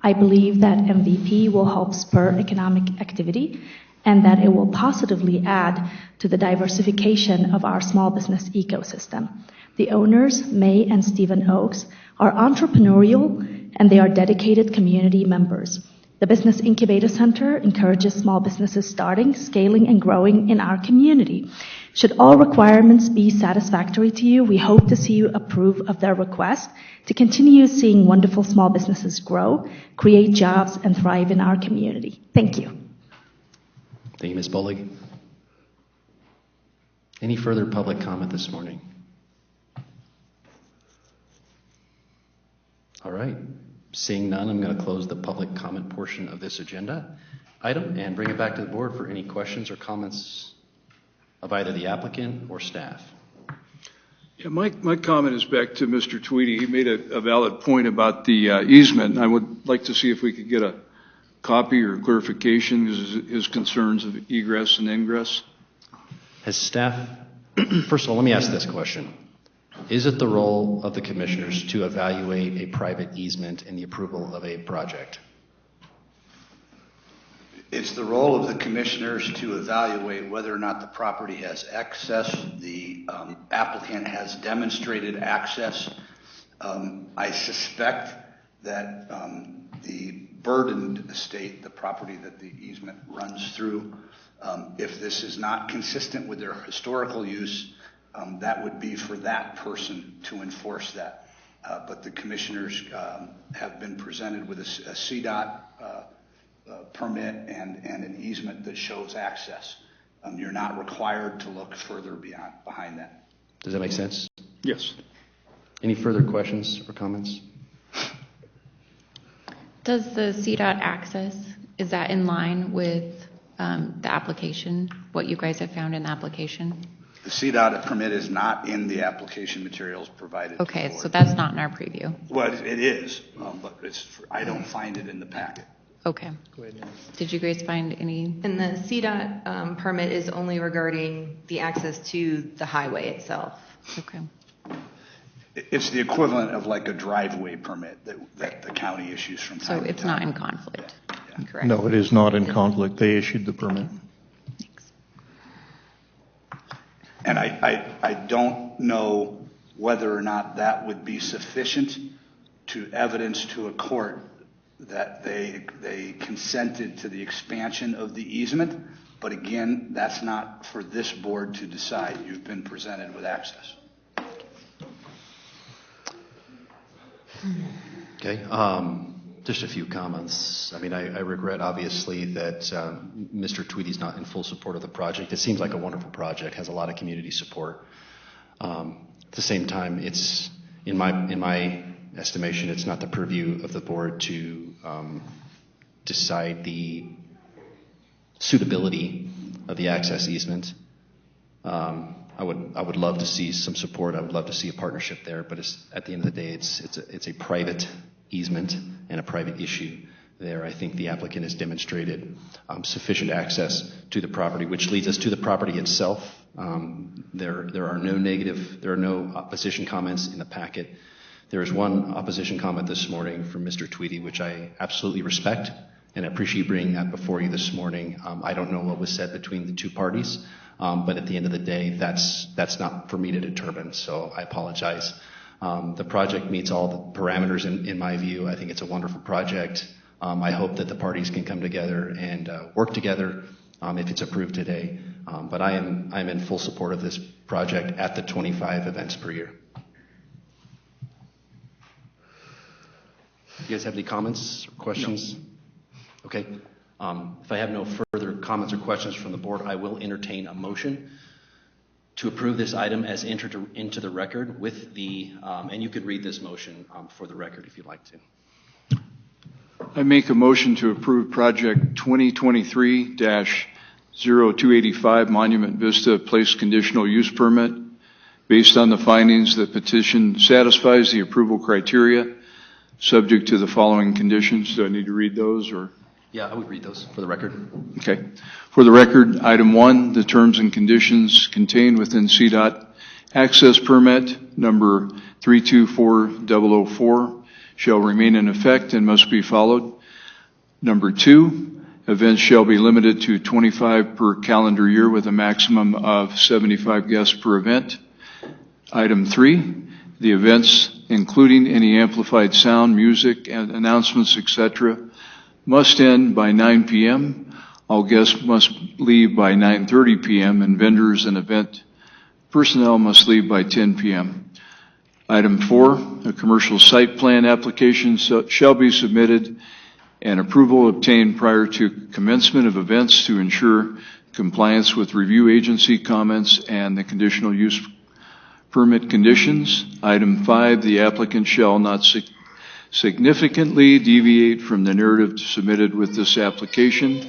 I believe that MVP will help spur economic activity and that it will positively add to the diversification of our small business ecosystem. The owners, May and Stephen Oakes, are entrepreneurial and they are dedicated community members. The Business Incubator Center encourages small businesses starting, scaling, and growing in our community. Should all requirements be satisfactory to you, we hope to see you approve of their request to continue seeing wonderful small businesses grow, create jobs, and thrive in our community. Thank you. Thank you, Ms. Bolig. Any further public comment this morning? All right. Seeing none, I'm going to close the public comment portion of this agenda item and bring it back to the board for any questions or comments of either the applicant or staff. Yeah, my comment is back to Mr. Tweedy. He made a valid point about the easement. I would like to see if we could get a copy or clarification of his concerns of egress and ingress. Has staff, first of all, let me ask this question. Is it the role of the commissioners to evaluate a private easement in the approval of a project? It's the role of the commissioners to evaluate whether or not the property has access. The applicant has demonstrated access. I suspect that the burdened estate, the property that the easement runs through, if this is not consistent with their historical use, that would be for that person to enforce that. But the commissioners have been presented with a CDOT permit and an easement that shows access. You're not required to look further behind that. Does that make sense? Yes. Any further questions or comments? Does the CDOT access, is that in line with the application, what you guys have found in the application? The CDOT permit is not in the application materials provided. Okay, so that's not in our preview. Well, it is, but I don't find it in the packet. Okay. Did you guys find any? And the CDOT permit is only regarding the access to the highway itself. Okay. It's the equivalent of like a driveway permit that the county issues from time to time. So it's not in conflict. Yeah. Correct. No, it is not in conflict. They issued the permit. And I don't know whether or not that would be sufficient to evidence to a court that they consented to the expansion of the easement. But again, that's not for this board to decide. You've been presented with access. Okay. Just a few comments. I mean, I regret, obviously, that Mr. Tweedy's not in full support of the project. It seems like a wonderful project, has a lot of community support. At the same time, it's, in my estimation, it's not the purview of the board to decide the suitability of the access easement. I would love to see some support. I would love to see a partnership there, but at the end of the day, it's a private easement and a private issue there. I think the applicant has demonstrated sufficient access to the property, which leads us to the property itself. There are no opposition comments in the packet. There is one opposition comment this morning from Mr. Tweedy, which I absolutely respect and I appreciate bringing that before you this morning. I don't know what was said between the two parties, but at the end of the day, that's not for me to determine, so I apologize. The project meets all the parameters in my view. I think it's a wonderful project. I hope that the parties can come together and work together if it's approved today. But I'm in full support of this project at the 25 events per year. You guys have any comments or questions? No. Okay. If I have no further comments or questions from the board, I will entertain a motion to approve this item as entered into the record with the, and you could read this motion for the record if you'd like to. I make a motion to approve project 2023-0285 Monument Vista Place Conditional Use Permit based on the findings that petition satisfies the approval criteria subject to the following conditions. Do I need to read those or? Yeah, I would read those for the record. Okay. For the record, item 1, the terms and conditions contained within CDOT access permit number 324004 shall remain in effect and must be followed. Number 2, events shall be limited to 25 per calendar year with a maximum of 75 guests per event. Item 3, the events, including any amplified sound, music, and announcements, etc., must end by 9 p.m. All guests must leave by 9:30 p.m. and vendors and event personnel must leave by 10 p.m. Item 4, a commercial site plan application shall be submitted and approval obtained prior to commencement of events to ensure compliance with review agency comments and the conditional use permit conditions. Item 5, the applicant shall not significantly deviate from the narrative submitted with this application.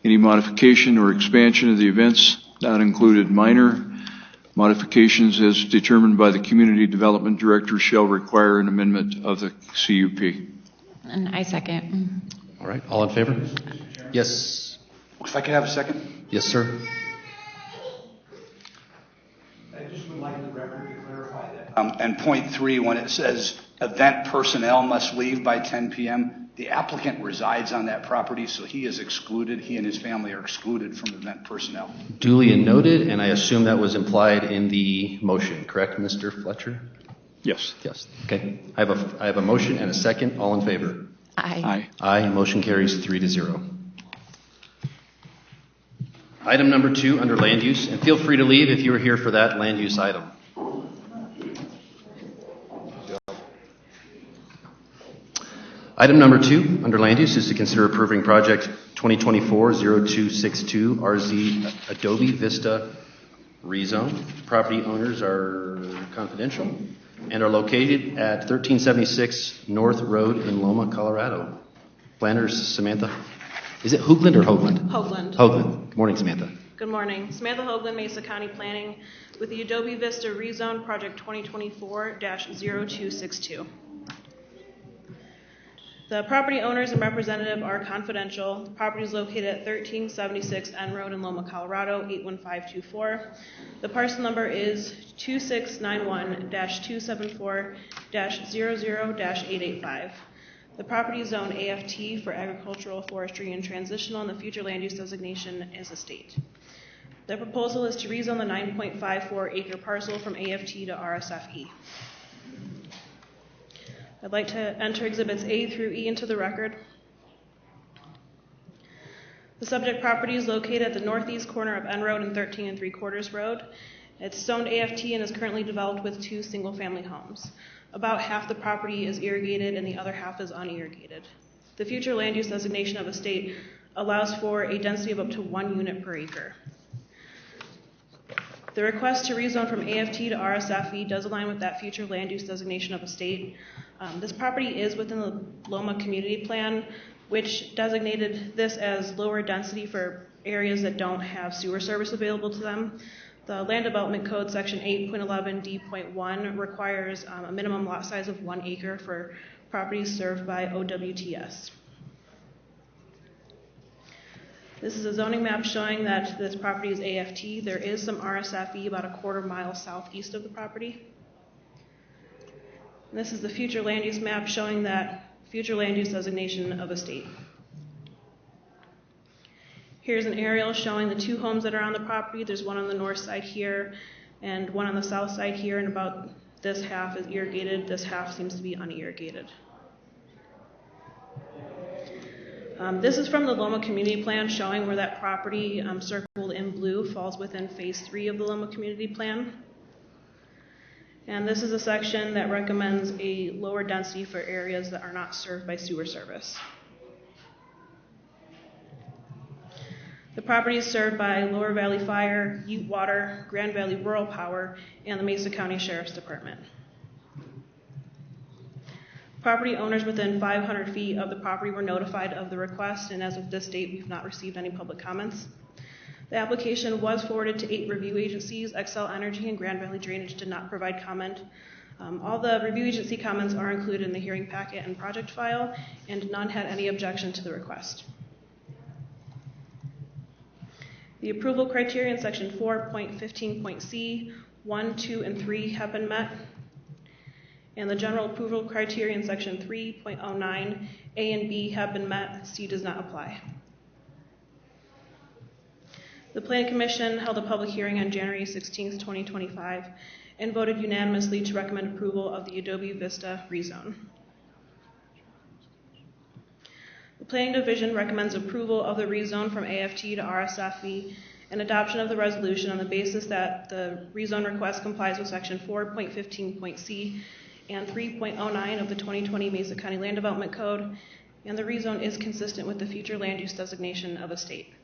Any modification or expansion of the events not included minor Modifications as determined by the Community Development Director shall require an amendment of the CUP. And I second. All right, all in favor? Yes. If I could have a second? Yes, sir. I just would like the record to clarify that. And point 3, when it says event personnel must leave by 10 p.m., the applicant resides on that property, so he is excluded. He and his family are excluded from event personnel. Duly noted, and I assume that was implied in the motion, correct, Mr. Fletcher? Yes. Yes. Okay. I have a motion and a second. All in favor? Aye. Aye. Motion carries 3-0. Item number 2 under land use, and feel free to leave if you were here for that land use item. Item number 2 under land use is to consider approving project 2024-0262 RZ Adobe Vista rezone. Property owners are confidential and are located at 1376 North Road in Loma, Colorado. Planners, Samantha. Is it Hoagland or Hoagland? Hoagland. Hoagland. Good morning, Samantha. Good morning. Samantha Hoagland, Mesa County Planning with the Adobe Vista rezone project 2024-0262. The property owners and representative are confidential. The property is located at 1376 N Road in Loma, Colorado, 81524. The parcel number is 2691-274-00-885. The property is zoned AFT for agricultural, forestry, and transitional, and the future land use designation is estate. The proposal is to rezone the 9.54 acre parcel from AFT to RSFE. I'd like to enter Exhibits A through E into the record. The subject property is located at the northeast corner of N Road and 13 3/4 Road. It's zoned AFT and is currently developed with 2 single-family homes. About half the property is irrigated and the other half is unirrigated. The future land use designation of estate allows for a density of up to 1 unit per acre. The request to rezone from AFT to RSFE does align with that future land use designation of estate. This property is within the Loma Community Plan, which designated this as lower density for areas that don't have sewer service available to them. The Land Development Code Section 8.11D.1 requires a minimum lot size of 1 acre for properties served by OWTS. This is a zoning map showing that this property is AFT. There is some RSFE about a 1/4 mile southeast of the property. And this is the future land use map showing that future land use designation of estate. Here's an aerial showing the 2 homes that are on the property. There's one on the north side here and one on the south side here, and about this half is irrigated. This half seems to be unirrigated. This is from the Loma Community Plan showing where that property circled in blue falls within Phase 3 of the Loma Community Plan. And this is a section that recommends a lower density for areas that are not served by sewer service. The property is served by Lower Valley Fire, Ute Water, Grand Valley Rural Power, and the Mesa County Sheriff's Department. Property owners within 500 feet of the property were notified of the request, and as of this date, we've not received any public comments. The application was forwarded to 8 review agencies. Xcel Energy and Grand Valley Drainage did not provide comment. All the review agency comments are included in the hearing packet and project file, and none had any objection to the request. The approval criteria in section 4.15.c, 1, 2, and 3 have been met. And the general approval criteria in section 3.09, A and B have been met. C does not apply. The Planning Commission held a public hearing on January 16, 2025, and voted unanimously to recommend approval of the Adobe Vista rezone. The Planning Division recommends approval of the rezone from AFT to RSFE and adoption of the resolution on the basis that the rezone request complies with section 4.15.c and 3.09 of the 2020 Mesa County Land Development Code, and the rezone is consistent with the future land use designation of a state.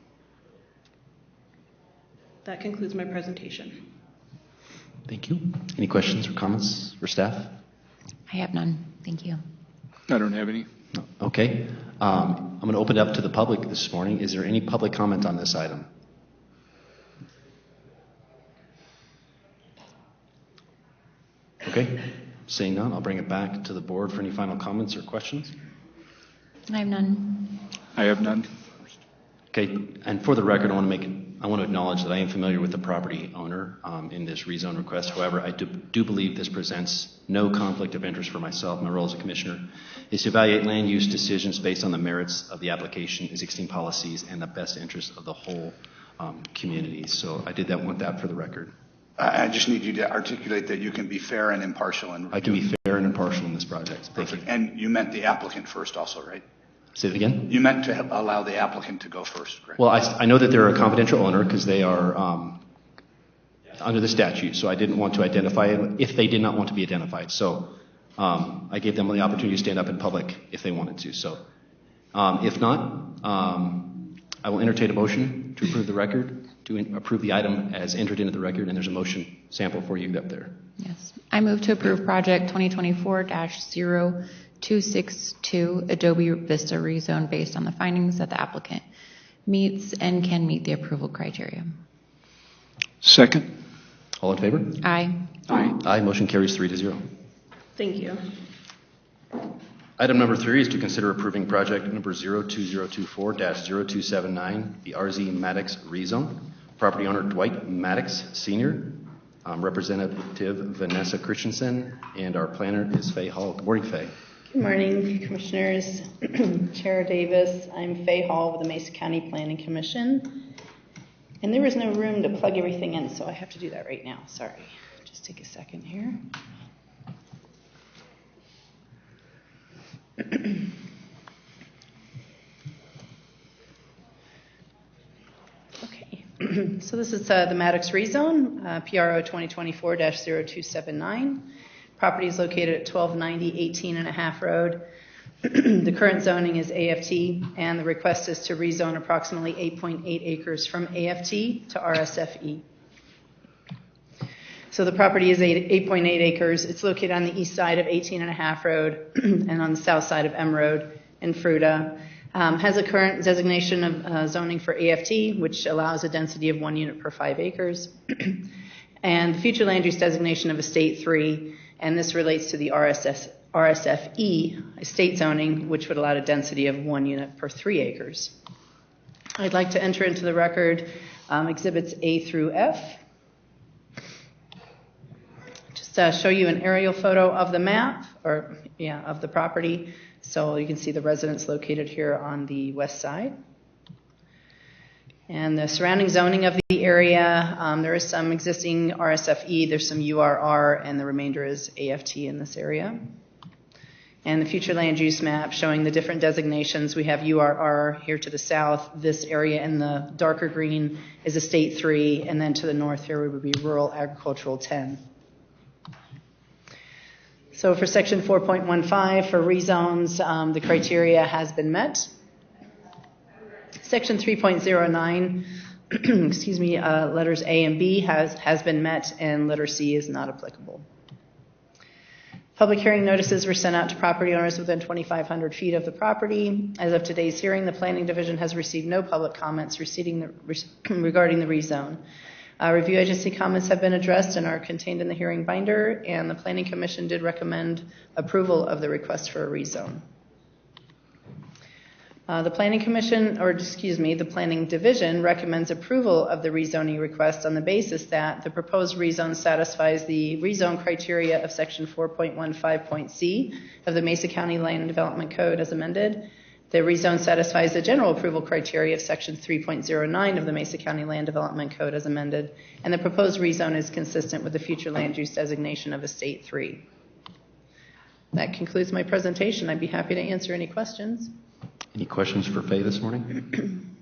That concludes my presentation. Thank you. Any questions or comments for staff? I have none. Thank you. I don't have any. No. Okay. I'm going to open it up to the public this morning. Is there any public comment on this item? Okay. Seeing none, I'll bring it back to the board for any final comments or questions. I have none. I have none. Okay, and for the record, I want to acknowledge that I am familiar with the property owner in this rezone request. However, I do believe this presents no conflict of interest for myself. My role as a commissioner is to evaluate land use decisions based on the merits of the application, existing policies, and the best interest of the whole community. So I did want that for the record. I just need you to articulate that you can be fair and impartial. I can be fair and impartial in this project. Thank you. And you meant the applicant first also, right? Say it again? You meant to allow the applicant to go first, correct? Well, I know that they're a confidential owner because they are under the statute, so I didn't want to identify it if they did not want to be identified. So I gave them the opportunity to stand up in public if they wanted to. So if not, I will entertain a motion to approve the record, to approve the item as entered into the record, and there's a motion sample for you up there. Yes. I move to approve project 2024-0262 Adobe Vista rezone based on the findings that the applicant meets and can meet the approval criteria. Second. All in favor? Aye. Aye. Aye. Motion carries 3-0. Thank you. Item number 3 is to consider approving project number 02024-0279, the RZ Maddox rezone. Property owner Dwight Maddox Sr., Representative Vanessa Christensen, and our planner is Faye Hall. Good morning, Faye. Good morning, Commissioners. Chair Davis, I'm Faye Hall with the Mesa County Planning Commission. And there was no room to plug everything in, so I have to do that right now. Sorry. Just take a second here. Okay. So this is the Maddox rezone, PRO 2024-0279. Property is located at 1290 18.5 Road. The current zoning is AFT, and the request is to rezone approximately 8.8 acres from AFT to RSFE. So the property is 8.8 acres. It's located on the east side of 18.5 Road and on the south side of M Road in Fruita. Has a current designation of zoning for AFT, which allows a density of 1 unit per 5 acres. And the future land use designation of Estate 3, and this relates to the RSFE estate zoning, which would allow a density of 1 unit per 3 acres. I'd like to enter into the record exhibits A through F. Just show you an aerial photo of the map, of the property, so you can see the residence located here on the west side. And the surrounding zoning of the area, there is some existing RSFE, there's some URR, and the remainder is AFT in this area. And the future land use map showing the different designations. We have URR here to the south. This area in the darker green is Estate 3, and then to the north here would be Rural Agricultural 10. So for section 4.15 for rezones, the criteria has been met. Section 3.09, letters A and B has been met, and letter C is not applicable. Public hearing notices were sent out to property owners within 2,500 feet of the property. As of today's hearing, the Planning Division has received no public comments regarding the rezone. Review agency comments have been addressed and are contained in the hearing binder, and the Planning Commission did recommend approval of the request for a rezone. The Planning Division recommends approval of the rezoning request on the basis that the proposed rezone satisfies the rezone criteria of section 4.15.c of the Mesa County Land Development Code as amended. The rezone satisfies the general approval criteria of section 3.09 of the Mesa County Land Development Code as amended, and the proposed rezone is consistent with the future land use designation of Estate 3. That concludes my presentation. I'd be happy to answer any questions. Any questions for Faye this morning?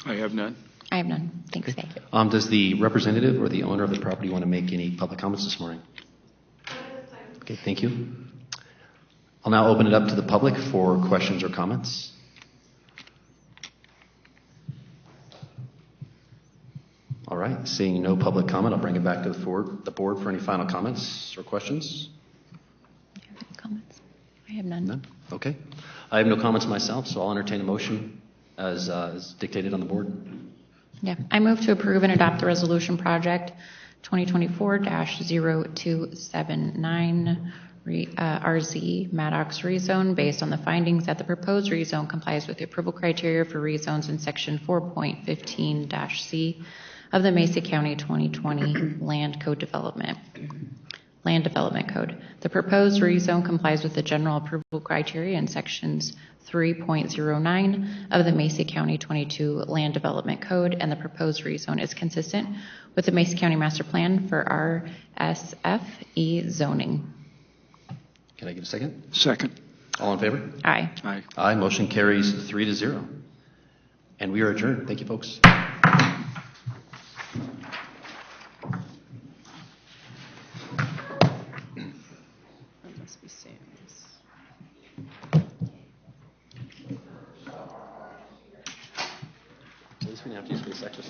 I have none. I have none. Thanks, Faye. Does the representative or the owner of the property want to make any public comments this morning? Okay, thank you. I'll now open it up to the public for questions or comments. All right, seeing no public comment, I'll bring it back to the board for any final comments or questions. Comments? I have none. None? Okay. I have no comments myself, so I'll entertain a motion as dictated on the board. Yeah, I move to approve and adopt the resolution project 2024-0279 RZ Maddox rezone based on the findings that the proposed rezone complies with the approval criteria for rezones in section 4.15-C of the Mesa County 2020 Land Development Code. The proposed rezone complies with the general approval criteria in sections 3.09 of the Mesa County 22 Land Development Code, and the proposed rezone is consistent with the Mesa County Master Plan for RSFE zoning. Can I get a second? Second. All in favor? Aye. Aye. Aye. Motion carries 3-0. And we are adjourned. Thank you, folks. At least we didn't have to use this extra